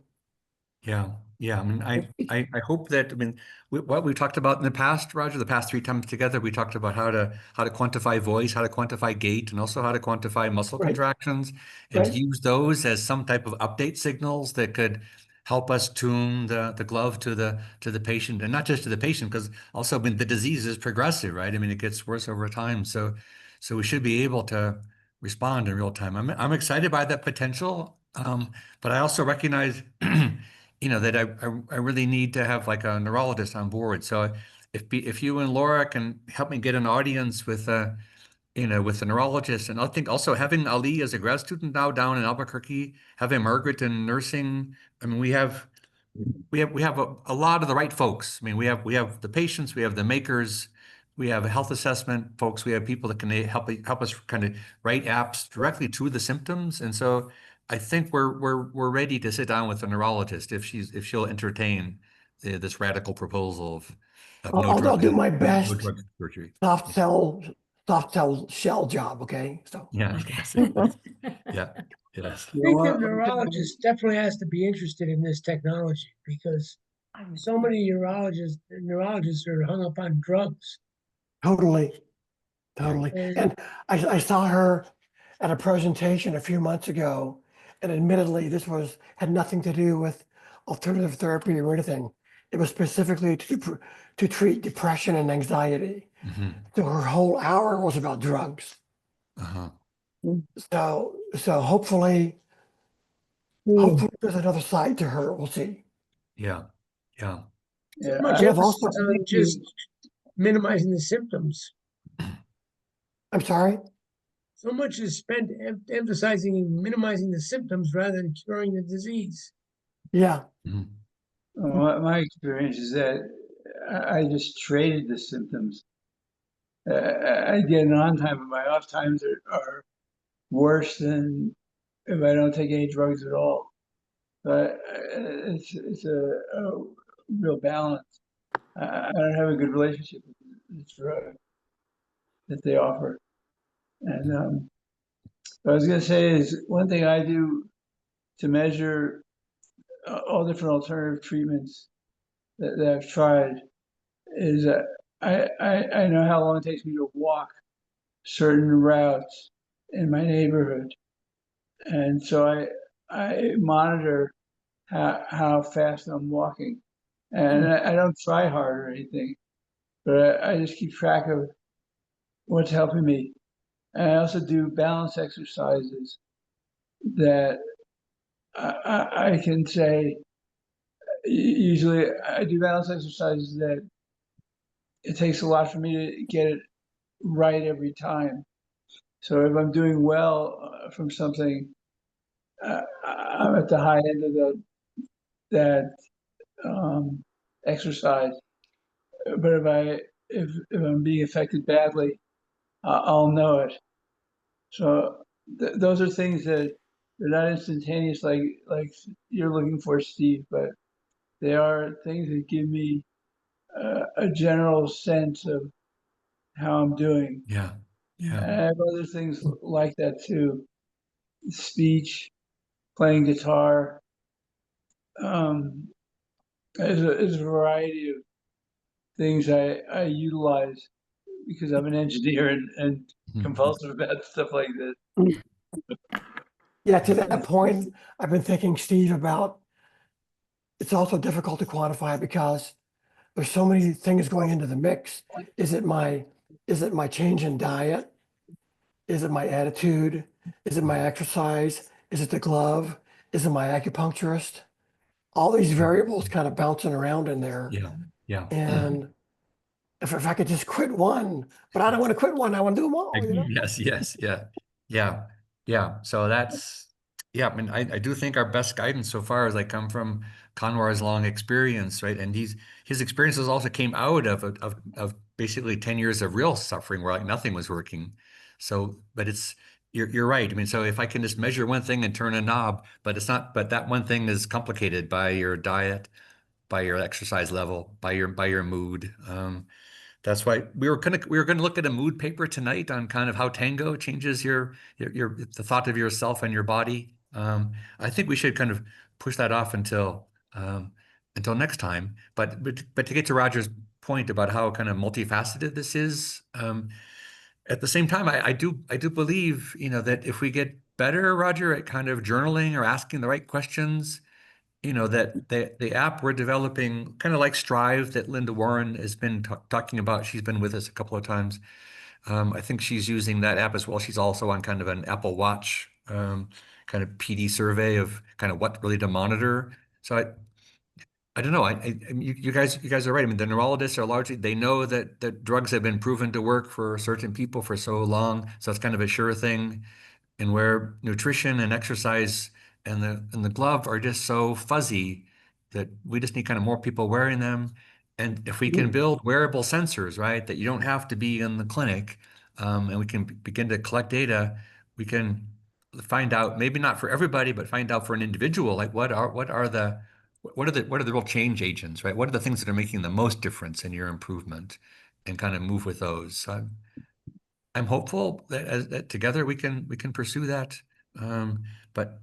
Speaker 1: Yeah. Yeah. I mean, I hope that, I mean, what we talked about in the past, Roger, the past 3 times together, we talked about how to quantify voice, how to quantify gait, and also how to quantify muscle
Speaker 7: Right.
Speaker 1: contractions, and
Speaker 7: Right.
Speaker 1: use those as some type of update signals that could help us tune the glove to the patient, and not just to the patient, because also, I mean, the disease is progressive, right? I mean, it gets worse over time. So we should be able to respond in real time. I'm excited by that potential, but I also recognize that I really need to have like a neurologist on board. So if you and Laura can help me get an audience with with a neurologist, and I think also having Ali as a grad student now down in Albuquerque, having Margaret in nursing. I mean, we have a lot of the right folks. I mean, we have the patients, we have the makers, we have health assessment folks, we have people that can help us kind of write apps directly to the symptoms. And so I think we're ready to sit down with a neurologist if she'll entertain this radical proposal of no
Speaker 7: I'll
Speaker 1: drug
Speaker 7: do my
Speaker 1: no
Speaker 7: best
Speaker 1: drug surgery.
Speaker 7: soft cell shell job. Okay. So
Speaker 1: Yeah, I was gonna say that. Yeah, yes.
Speaker 4: I think the neurologist definitely has to be interested in this technology because so many neurologists are hung up on drugs.
Speaker 7: totally.
Speaker 4: And
Speaker 7: And I saw her at a presentation a few months ago, and admittedly, this had nothing to do with alternative therapy or anything. It was specifically to treat depression and anxiety.
Speaker 1: Hmm.
Speaker 7: So her whole hour was about drugs.
Speaker 1: Uh-huh.
Speaker 7: So hopefully hopefully there's another side to her. We'll see.
Speaker 1: Yeah. Yeah.
Speaker 5: Yeah,
Speaker 4: Much
Speaker 7: Yeah,
Speaker 5: I,
Speaker 7: I've also-
Speaker 4: emphasis on just minimizing the symptoms.
Speaker 7: I'm sorry.
Speaker 4: So much is spent emphasizing minimizing the symptoms rather than curing the disease.
Speaker 7: Yeah.
Speaker 1: Mhm.
Speaker 5: my experience is that I just traded the symptoms. I get an on time, but my off times are worse than if I don't take any drugs at all. But it's a real balance. I don't have a good relationship with the drug that they offer. And what I was going to say is one thing I do to measure all different alternative treatments that I've tried is I know how long it takes me to walk certain routes in my neighborhood. And so I monitor how fast I'm walking. And I don't try hard or anything, but I just keep track of what's helping me. And I also do balance exercises that I can say, usually I do balance exercises that it takes a lot for me to get it right every time. So if I'm doing well from something, I'm at the high end of that exercise. But if I'm being affected badly, I'll know it. So those are things that they're not instantaneous like you're looking for, Steve, but they are things that give me a general sense of how I'm doing.
Speaker 1: Yeah. Yeah.
Speaker 5: And I have other things like that too. Speech, playing guitar. There's a variety of things I utilize because I'm an engineer and
Speaker 1: Mhm.
Speaker 5: compulsive about stuff like this.
Speaker 7: Yeah, to that point, I've been thinking, Steve, about it's also difficult to quantify because there's so many things going into the mix. Is it my change in diet? Is it my attitude? Is it my exercise? Is it the glove? Is it my acupuncturist? All these variables kind of bouncing around in there.
Speaker 1: Yeah. Yeah.
Speaker 7: And if I could just quit one, but I don't want to quit one, I want to do them all, you know?
Speaker 1: Yes, yes, yeah, yeah, yeah. So that's, yeah, I mean, I do think our best guidance so far has like come from Conwar's long experience, right? And his experiences also came out of basically 10 years of real suffering where like nothing was working. So, but you're right. I mean, so if I can just measure one thing and turn a knob, but it's not, but that one thing is complicated by your diet, by your exercise level, by your mood. That's why we were gonna look at a mood paper tonight on kind of how tango changes your the thought of yourself and your body. I think we should kind of push that off until next time. But to get to Roger's point about how kind of multifaceted this is, at the same time, I do believe, that if we get better, Roger, at kind of journaling or asking the right questions, that the app we're developing, kind of like Strive that Linda Warren has been talking about. She's been with us a couple of times. I think she's using that app as well. She's also on kind of an Apple Watch kind of PD survey of kind of what really to monitor. So I don't know. You guys are right. I mean, the neurologists are largely, they know that drugs have been proven to work for certain people for so long. So it's kind of a sure thing. And where nutrition and exercise and the glove are just so fuzzy that we just need kind of more people wearing them. And if we can build wearable sensors, right, that you don't have to be in the clinic, and we can begin to collect data, we can find out, maybe not for everybody, but find out for an individual, like what are the real change agents, right? What are the things that are making the most difference in your improvement, and kind of move with those. So I'm hopeful that together we can pursue that. But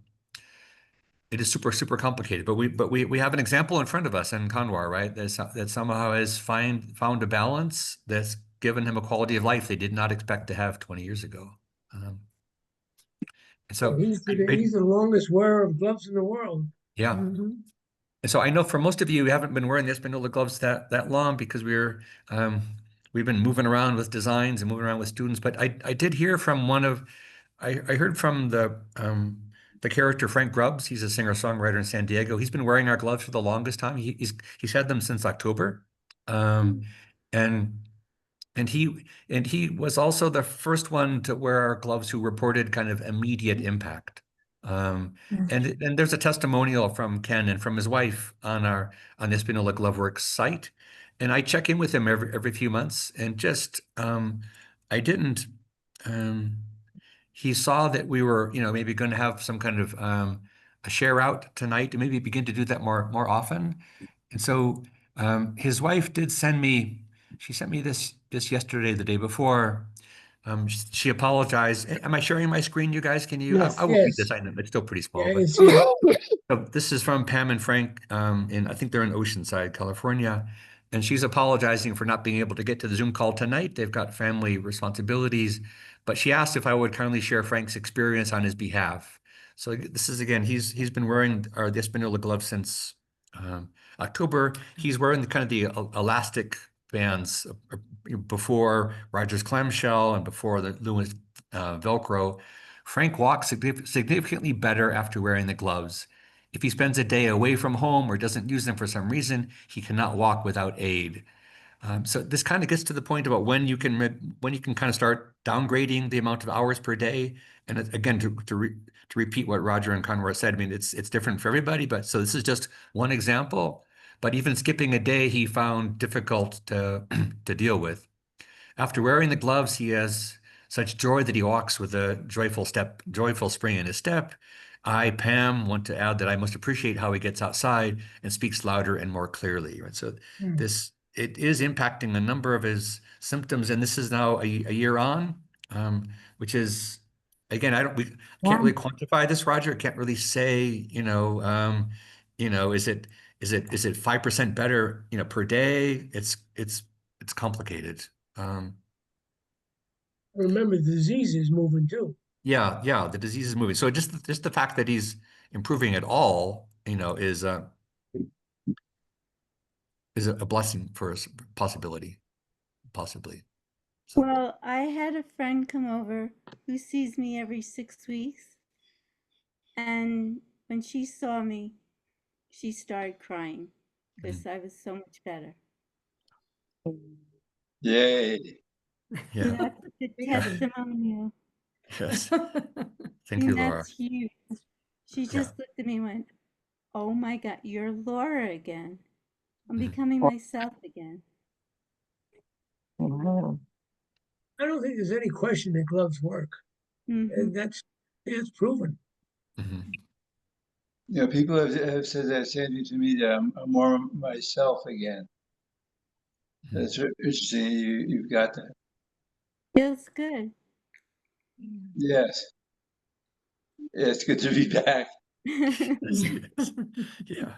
Speaker 1: it is super, super complicated. But we have an example in front of us in Kanwar, right? That somehow has found a balance that's given him a quality of life they did not expect to have 20 years ago. And so
Speaker 4: He's the longest wearer of gloves in the world.
Speaker 1: yeah. And so I know for most of you, we haven't been wearing the Espanola gloves that long because we've been moving around with designs and moving around with students. But I did hear from I heard from the character Frank Grubbs. He's a singer-songwriter in San Diego. He's been wearing our gloves for the longest time. He's had them since October. And he was also the first one to wear our gloves who reported kind of immediate impact. And there's a testimonial from Ken and from his wife on the Espanola GloveWorks site. And I check in with him every few months, and just I didn't. He saw that we were, maybe going to have some kind of a share out tonight, and maybe begin to do that more often. And so his wife did send me. She sent me this yesterday, the day before. She apologized. Am I sharing my screen, you guys? Can you?
Speaker 7: Yes.
Speaker 1: I will read
Speaker 4: Yes.
Speaker 1: this. I know it's still pretty small,
Speaker 4: Yeah,
Speaker 1: but
Speaker 4: it's, yeah.
Speaker 1: so this is from Pam and Frank I think they're in Oceanside, California. And she's apologizing for not being able to get to the Zoom call tonight. They've got family responsibilities, but she asked if I would kindly share Frank's experience on his behalf. So this is, again, he's been wearing the Espanola glove since October. He's wearing the kind of the elastic bands before Rogers clamshell and before the Lewis Velcro. Frank walks significantly better after wearing the gloves. If he spends a day away from home or doesn't use them for some reason, he cannot walk without aid. So this kind of gets to the point about when you can kind of start downgrading the amount of hours per day. And again, to repeat what Roger and Conrad said, I mean, it's different for everybody, but so this is just one example. But even skipping a day, he found difficult to to deal with. After wearing the gloves, he has such joy that he walks with a joyful spring in his step. I, Pam, want to add that I most appreciate how he gets outside and speaks louder and more clearly. Right? So it is impacting a number of his symptoms, and this is now a year on, which is, again, we can't really quantify this, Roger. Can't really say, is it 5% better, per day? It's complicated.
Speaker 4: Remember, the disease is moving too.
Speaker 1: Yeah, the disease is moving. So just the fact that he's improving at all, is a blessing for us, possibly. So,
Speaker 6: Well, I had a friend come over who sees me every 6 weeks, and when she saw me, she started crying because I was so much better.
Speaker 5: Yay.
Speaker 1: yeah,
Speaker 6: That's the testimonial.
Speaker 1: yes. Thank you,
Speaker 6: And
Speaker 1: Laura.
Speaker 6: that's huge. She just looked at me and went, "Oh my God, you're Laura again. I'm becoming myself again."
Speaker 4: I don't think there's any question that gloves work. And that's proven.
Speaker 5: People have said that same thing to me, that I'm more myself again. That's interesting. You've got that.
Speaker 6: Feels good.
Speaker 5: Yes. It's good to be back.
Speaker 1: Yeah.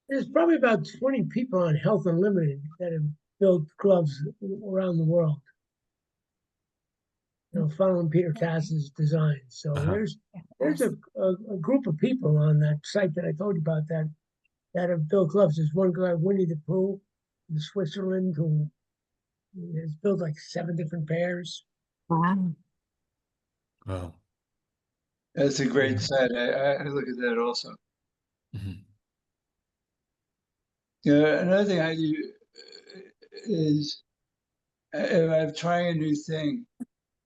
Speaker 4: There's probably about 20 people on Health Unlimited that have built gloves around the world. Following Peter Tass's designs. So there's a group of people on that site that I told you about that have built gloves. There's one guy, Winnie the Pooh, in Switzerland, who has built like 7 different pairs.
Speaker 1: Wow.
Speaker 5: That's a great site. I look at that also. Another thing I do is, if I'm trying a new thing,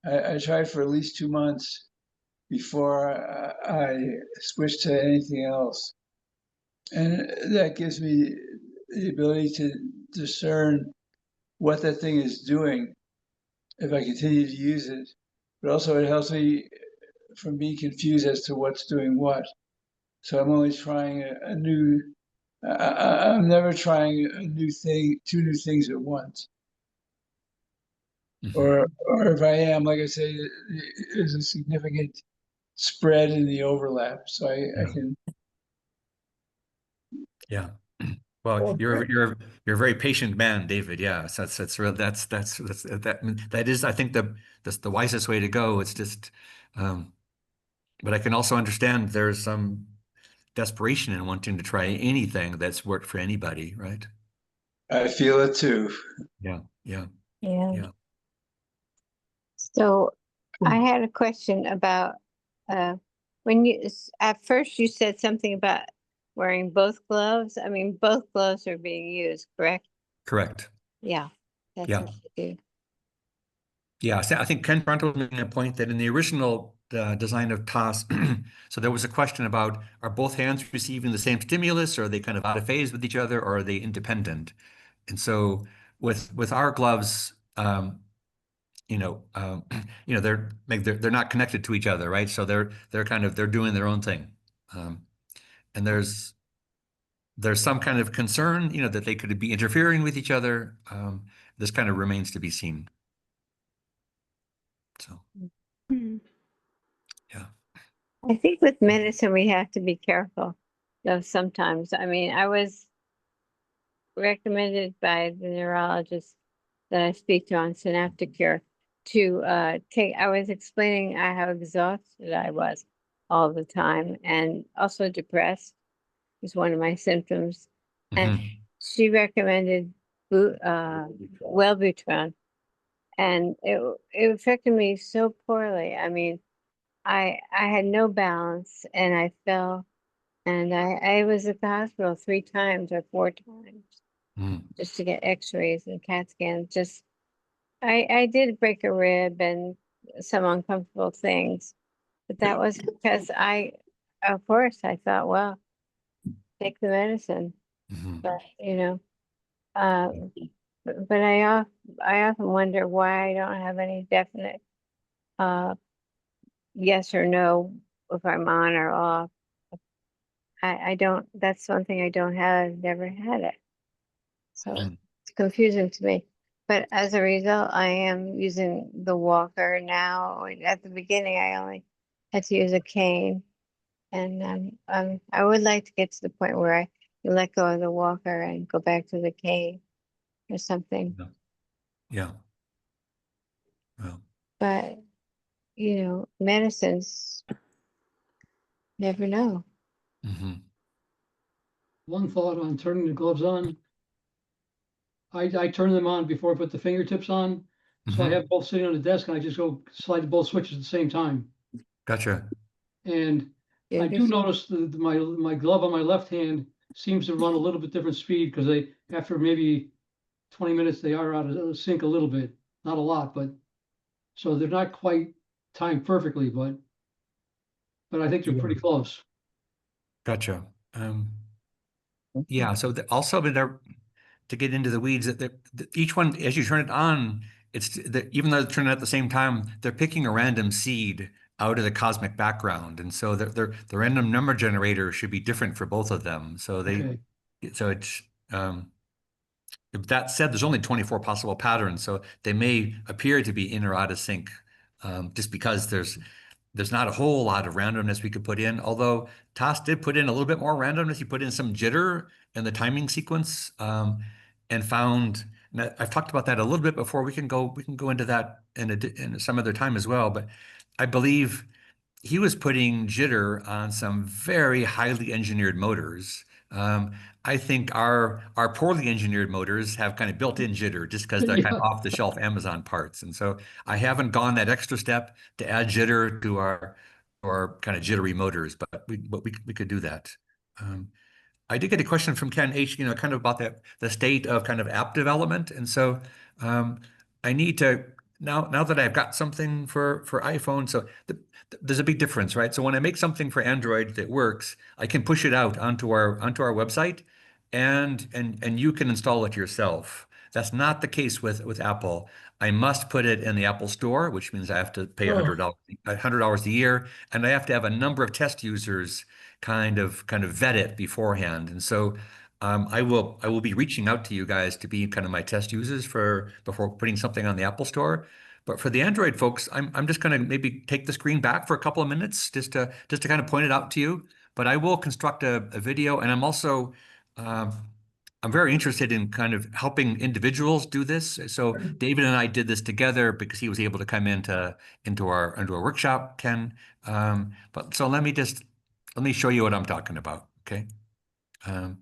Speaker 5: I try for at least 2 months before I switch to anything else. And that gives me the ability to discern what that thing is doing if I continue to use it. But also it helps me from being confused as to what's doing what. So I'm always trying a new, I'm never trying a new thing, 2 new things at once. Or if I am, like I say, there's a significant spread in the overlap. So I can.
Speaker 1: Yeah. Well, you're a very patient man, David. Yeah, so that is, I think, that's the wisest way to go. It's just, but I can also understand there's some desperation in wanting to try anything that's worked for anybody, right?
Speaker 5: I feel it too.
Speaker 1: Yeah.
Speaker 9: So I had a question about when at first you said something about wearing both gloves. I mean, both gloves are being used, correct?
Speaker 1: Correct.
Speaker 9: Yeah, that's
Speaker 1: Yeah.
Speaker 9: what they do.
Speaker 1: Yeah, so I think Ken Toronto was making a point that in the original design of TOS, so there was a question about, are both hands receiving the same stimulus, or are they kind of out of phase with each other, or are they independent? And so with our gloves, you know, they're not connected to each other, right? So they're doing their own thing, and there's some kind of concern, that they could be interfering with each other. This kind of remains to be seen. So,
Speaker 6: Hmm.
Speaker 1: yeah.
Speaker 9: I think with medicine, we have to be careful, though, sometimes. I mean, I was recommended by the neurologist that I speak to on synaptic cure to I was explaining how exhausted I was all the time and also depressed was one of my symptoms. And
Speaker 1: Mhm.
Speaker 9: she recommended Wellbutrin, and it affected me so poorly. I mean, I had no balance and I fell, and I was at the hospital 3 times or 4 times
Speaker 1: Mm.
Speaker 9: just to get x-rays and CAT scans. Just I did break a rib and some uncomfortable things, but that was because of course I thought, well, take the medicine.
Speaker 1: Mhm.
Speaker 9: But uh, but I often wonder why I don't have any definite uh yes or no if I'm on or off. I don't. That's one thing I don't have. I've never had it, so
Speaker 1: Mhm.
Speaker 9: it's confusing to me. But as a result, I am using the walker now. At the beginning, I only had to use a cane, and I would like to get to the point where I can let go of the walker and go back to the cane or something.
Speaker 1: Yeah. Yeah. Well,
Speaker 9: But medicines, never know.
Speaker 1: mhm.
Speaker 2: One thought on turning the gloves on. I turn them on before I put the fingertips on. So I
Speaker 1: Mhm.
Speaker 2: have both sitting on the desk and I just go slide both switches at the same time.
Speaker 1: Gotcha.
Speaker 2: And I do
Speaker 9: Beautiful.
Speaker 2: notice my glove on my left hand seems to run a little bit different speed because after maybe 20 minutes, they are out of sync a little bit, not a lot, but so they're not quite timed perfectly, but I think they're pretty close.
Speaker 1: Gotcha. Yeah. So also, to get into the weeds, that each one, as you turn it on, even though they're turning it at the same time, they're picking a random seed out of the cosmic background, and so the random number generator should be different for both of them.
Speaker 2: Okay.
Speaker 1: So it's that said, there's only 24 possible patterns, so they may appear to be in or out of sync, just because there's not a whole lot of randomness we could put in. Although Toss did put in a little bit more randomness. He put in some jitter in the timing sequence, and found. And I've talked about that a little bit before. We can go into that in some other time as well. But I believe he was putting jitter on some very highly engineered motors. I think our poorly engineered motors have kind of built-in jitter just because they're kind of
Speaker 2: Yeah.
Speaker 1: off-the-shelf Amazon parts. And so I haven't gone that extra step to add jitter to our kind of jittery motors, but we could do that. Um, I did get a question from Ken H, kind of about the state of kind of app development. And so um, I need to now that I've got something for iPhone, so there's a big difference, right? So when I make something for Android that works, I can push it out onto our website, and you can install it yourself. That's not the case with Apple. I must put it in the Apple Store, which means I have to pay
Speaker 4: Oh,
Speaker 1: $100 a year, and I have to have a number of test users kind of vet it beforehand. And so I will be reaching out to you guys to be kind of my test users before putting something on the Apple Store. But for the Android folks, I'm just going to maybe take the screen back for a couple of minutes just to kind of point it out to you. But I will construct a video, and um, I'm very interested in kind of helping individuals do this. So David and I did this together because he was able to come into our workshop, Ken. But so let me show you what I'm talking about. Okay. Um,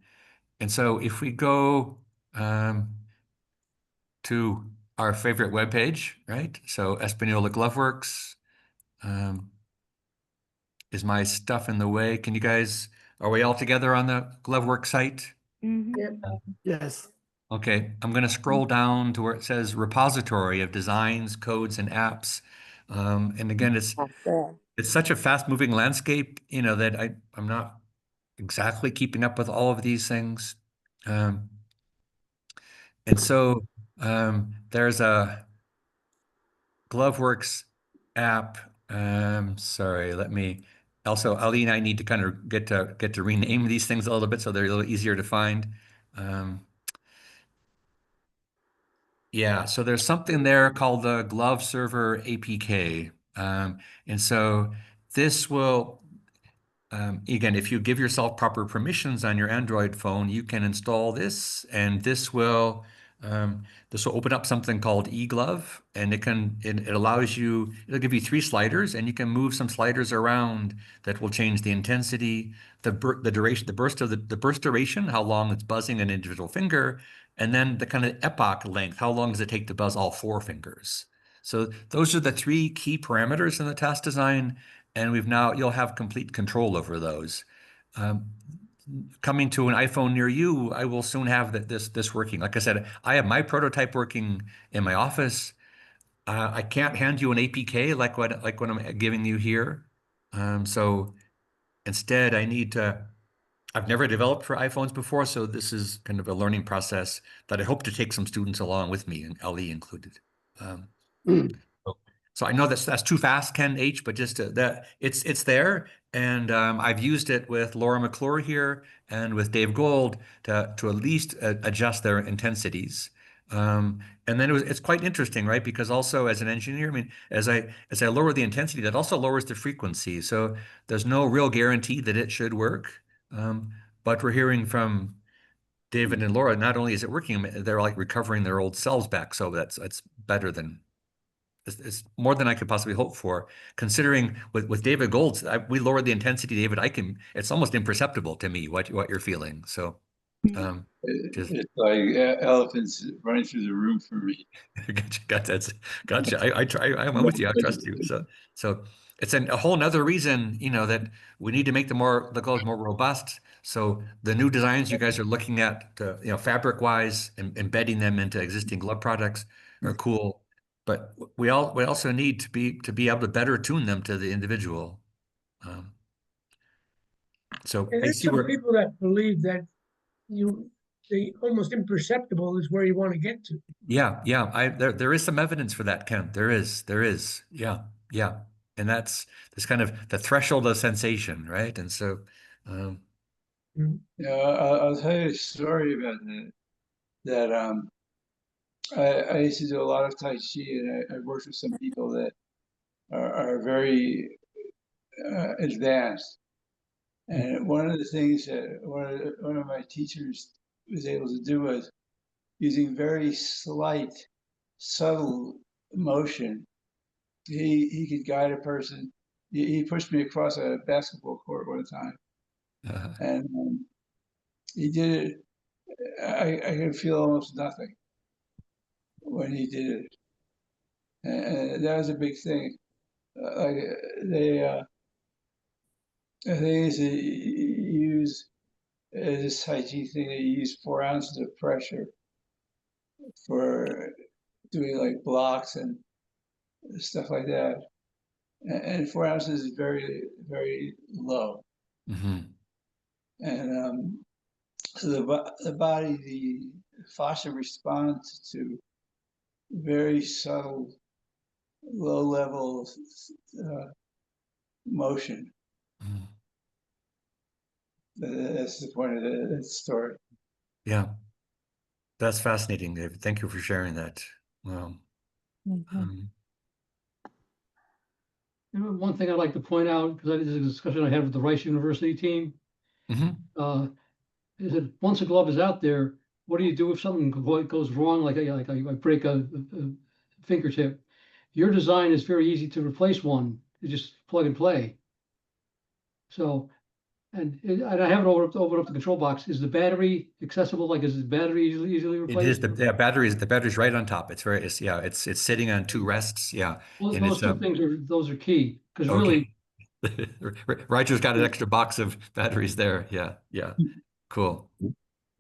Speaker 1: and so if we go to our favorite webpage, right? So Espanola GloveWorks. Um, is my stuff in the way? Can you guys, are we all together on the GloveWorks site?
Speaker 6: Mm-hmm.
Speaker 4: Yep.
Speaker 7: Yes.
Speaker 1: Okay, I'm going to scroll down to where it says repository of designs, codes, and apps. And again,
Speaker 9: That's there.
Speaker 1: it's such a fast-moving landscape, that I'm not exactly keeping up with all of these things. And so there's a GloveWorks app. Sorry, let me. Also, Ali and I need to kind of get to rename these things a little bit so they're a little easier to find. Yeah, so there's something there called the Glove Server APK. And so this will, again, if you give yourself proper permissions on your Android phone, you can install this, and this will open up something called eGlove, and it allows you, it'll give you 3 sliders, and you can move some sliders around that will change the intensity, the duration, the burst duration, how long it's buzzing an individual finger, and then the kind of epoch length, how long does it take to buzz all 4 fingers? So those are the 3 key parameters in the task design, and you'll have complete control over those. Coming to an iPhone near you, I will soon have this working. Like I said, I have my prototype working in my office. I can't hand you an APK like what I'm giving you here. So instead, I've never developed for iPhones before, so this is kind of a learning process that I hope to take some students along with me, and LE included.
Speaker 7: Mm.
Speaker 1: So I know that's too fast, Ken H, but just that it's there, and I've used it with Laura McClure here and with Dave Gold to at least adjust their intensities. And then it's quite interesting, right? Because also as an engineer, I mean, as I lower the intensity, that also lowers the frequency. So there's no real guarantee that it should work. But we're hearing from David and Laura, not only is it working, they're like recovering their old selves back. So it's better than. It's more than I could possibly hope for, considering with David Gold's, we lowered the intensity, David. It's almost imperceptible to me what you're feeling. So, just
Speaker 5: It's like elephants running through the room for me.
Speaker 1: gotcha. I'm with you. I trust you. So it's a whole nother reason, that we need to make the gloves more robust. So the new designs you guys are looking at, fabric wise, and embedding them into existing glove products are cool. But we also need to be able to better tune them to the individual. So
Speaker 4: And
Speaker 1: I
Speaker 4: there's
Speaker 1: see
Speaker 4: some
Speaker 1: where.
Speaker 4: people that believe that the almost imperceptible is where you want to get to.
Speaker 1: Yeah, there is some evidence for that, Ken. There is. Yeah. And that's kind of the threshold of sensation, right? And so,
Speaker 5: I'll tell you a story about that. I used to do a lot of Tai Chi, and I worked with some people that are very advanced. And one of the things that one of my teachers was able to do was using very slight, subtle motion. He could guide a person. He pushed me across a basketball court one time, and he did it. I could feel almost nothing when he did it, and that was a big thing. Like the thing is, you use this Tai Chi thing. They use 4 ounces of pressure for doing like blocks and stuff like that, and 4 ounces is very, very low.
Speaker 1: mhm.
Speaker 5: And so the body, the fascia responds to very subtle, low level motion.
Speaker 1: Mhm.
Speaker 5: That's the point of the story.
Speaker 1: Yeah, that's fascinating, David. Thank you for sharing that. Wow.
Speaker 2: One thing I'd like to point out, because this is a discussion I had with the Rice University team,
Speaker 1: Mhm.
Speaker 2: is that once a glove is out there, what do you do if something goes wrong, like I break a fingertip? Your design is very easy to replace one. You just plug and play. So, and I have it over up the control box. Is the battery accessible? Like, is the battery easily
Speaker 1: It is
Speaker 2: replaced?
Speaker 1: the battery's right on top. It's sitting on 2 rests. Yeah.
Speaker 2: Well,
Speaker 1: And
Speaker 2: those
Speaker 1: it's
Speaker 2: two things those are key, because
Speaker 1: okay.
Speaker 2: really,
Speaker 1: Roger's got an extra box of batteries there. Yeah, yeah. Cool.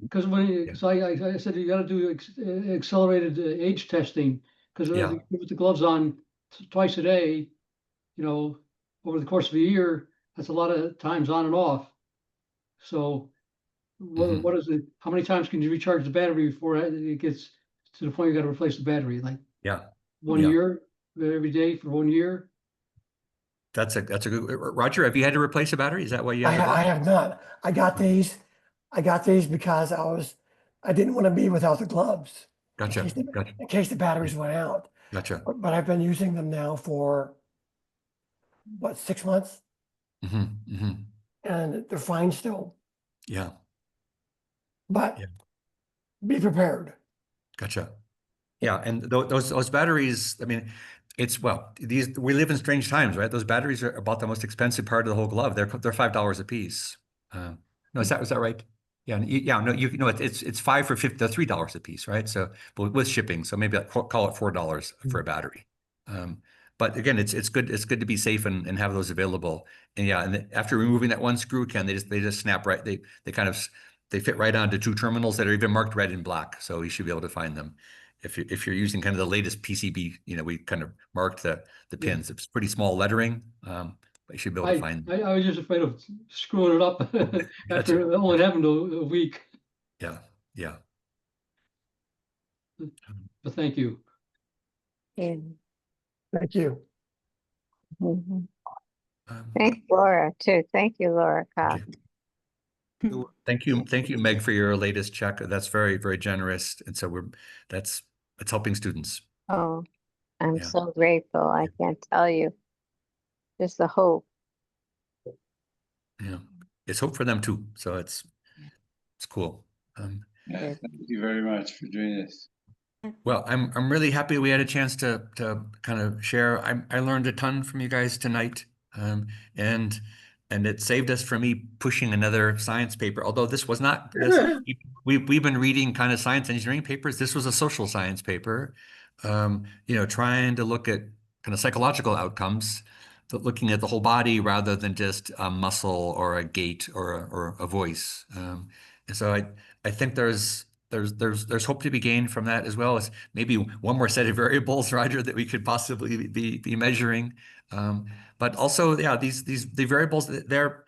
Speaker 2: Because
Speaker 1: Yeah.
Speaker 2: so I said you gotta do accelerated age testing, because
Speaker 1: Yeah.
Speaker 2: with the gloves on twice a day, over the course of a year, that's a lot of times on and off. So
Speaker 1: Mhm.
Speaker 2: what is it? How many times can you recharge the battery before it gets to the point you gotta replace the battery? Like
Speaker 1: Yeah.
Speaker 2: 1
Speaker 1: Yeah.
Speaker 2: year, every day for 1 year?
Speaker 1: That's a good. Roger, have you had to replace a battery? Is that why you
Speaker 7: I,
Speaker 1: have the
Speaker 7: I
Speaker 1: glove?
Speaker 7: have not. I got these because I didn't want to be without the gloves
Speaker 1: Gotcha. Gotcha.
Speaker 7: in case the batteries went out.
Speaker 1: Gotcha.
Speaker 7: But I've been using them now for what, 6 months,
Speaker 1: Hmm.
Speaker 7: and they're fine still.
Speaker 1: Yeah.
Speaker 7: But
Speaker 1: Yeah.
Speaker 7: be prepared.
Speaker 1: Gotcha. Yeah, and those batteries, I mean, we live in strange times, right? Those batteries are about the most expensive part of the whole glove. They're $5 a piece. No, is that right? Yeah, yeah, no, you know it's five for 50, they're $3 a piece, right? So, but with shipping, so maybe call it $4 for a battery. But again, it's good to be safe and have those available. And yeah, and after removing that one screw, Ken, they just snap right. They fit right onto two terminals that are even marked red and black, so you should be able to find them. If you're using kind of the latest PCB, we kind of marked the
Speaker 2: Yeah.
Speaker 1: pins. It's pretty small lettering, but you should be able to find them.
Speaker 2: I was just afraid of screwing it up
Speaker 1: Gotcha.
Speaker 2: after only having a week,
Speaker 1: Yeah, yeah.
Speaker 2: but thank you.
Speaker 9: Yeah.
Speaker 7: Thank you.
Speaker 9: Mhm.
Speaker 1: Um,
Speaker 9: Thanks, Laura, too. Thank you, Laura Cox.
Speaker 1: okay. Thank you, Meg, for your latest check. That's very, very generous, and so it's helping students.
Speaker 9: Oh, I'm
Speaker 1: Yeah.
Speaker 9: so grateful. I can't tell you. Just the hope.
Speaker 1: Yeah, it's hope for them too. So it's cool.
Speaker 5: Yeah,
Speaker 9: Yes.
Speaker 5: thank you very much for doing this.
Speaker 1: Well, I'm really happy we had a chance to kind of share. I learned a ton from you guys tonight, and it saved us from me pushing another science paper. Although this was not this, we've been reading kind of science engineering papers. This was a social science paper, trying to look at kind of psychological outcomes, but looking at the whole body rather than just a muscle or a gait or a voice. And so I think there's hope to be gained from that, as well as maybe one more set of variables, Roger, that we could possibly be measuring. But also, yeah, the variables, they're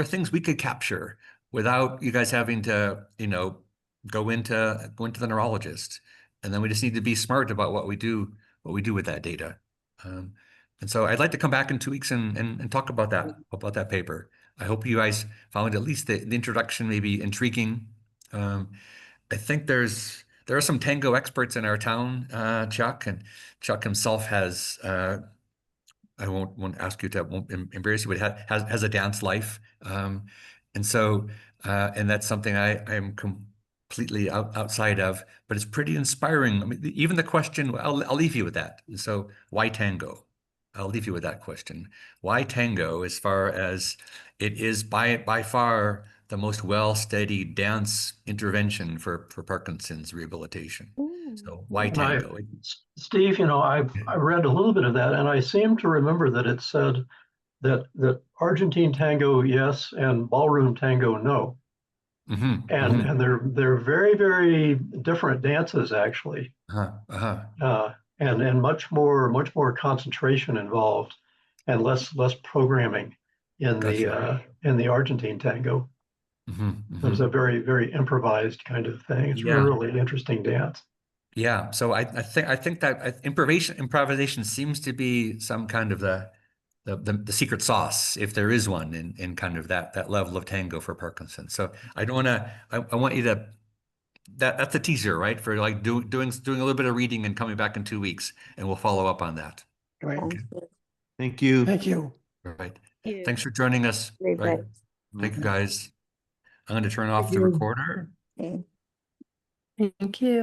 Speaker 1: things we could capture without you guys having to, go into the neurologist. And then we just need to be smart about what we do with that data. And so I'd like to come back in 2 weeks and talk about that paper. I hope you guys found at least the introduction maybe intriguing. I think there are some tango experts in our town, Chuck, and Chuck himself has. I won't ask you to, won't embarrass you, but has a dance life, and so and that's something I am completely outside of, but it's pretty inspiring. I mean, even the question. I'll leave you with that. So why tango? I'll leave you with that question. Why tango? As far as it is by far the most well-studied dance intervention for Parkinson's rehabilitation. So why
Speaker 10: And I,
Speaker 1: tango?
Speaker 10: Steve, I read a little bit of that, and I seem to remember that it said that Argentine tango, yes, and ballroom tango, no.
Speaker 1: Mm-hmm,
Speaker 10: And
Speaker 1: mm-hmm.
Speaker 10: and they're very, very different dances, actually, and much more concentration involved, and less programming in
Speaker 1: Gotcha.
Speaker 10: the Argentine tango.
Speaker 1: Mm-hmm,
Speaker 10: It was
Speaker 1: mm-hmm.
Speaker 10: a very, very improvised kind of thing. It's a
Speaker 1: Yeah,
Speaker 10: really interesting dance.
Speaker 1: yeah. So I think that improvisation seems to be some kind of the secret sauce, if there is one, in kind of that level of tango for Parkinson's. So I don't want to. I want you to. That's a teaser, right? For like doing a little bit of reading and coming back in 2 weeks, and we'll follow up on that.
Speaker 7: Great.
Speaker 1: Okay.
Speaker 8: Thank you.
Speaker 7: Thank you.
Speaker 1: All right.
Speaker 6: you.
Speaker 1: Thanks for joining us. Right.
Speaker 9: Everybody.
Speaker 1: Thank you, guys. I'm going to turn off the
Speaker 4: you.
Speaker 1: recorder.
Speaker 9: Okay.
Speaker 11: Thank you.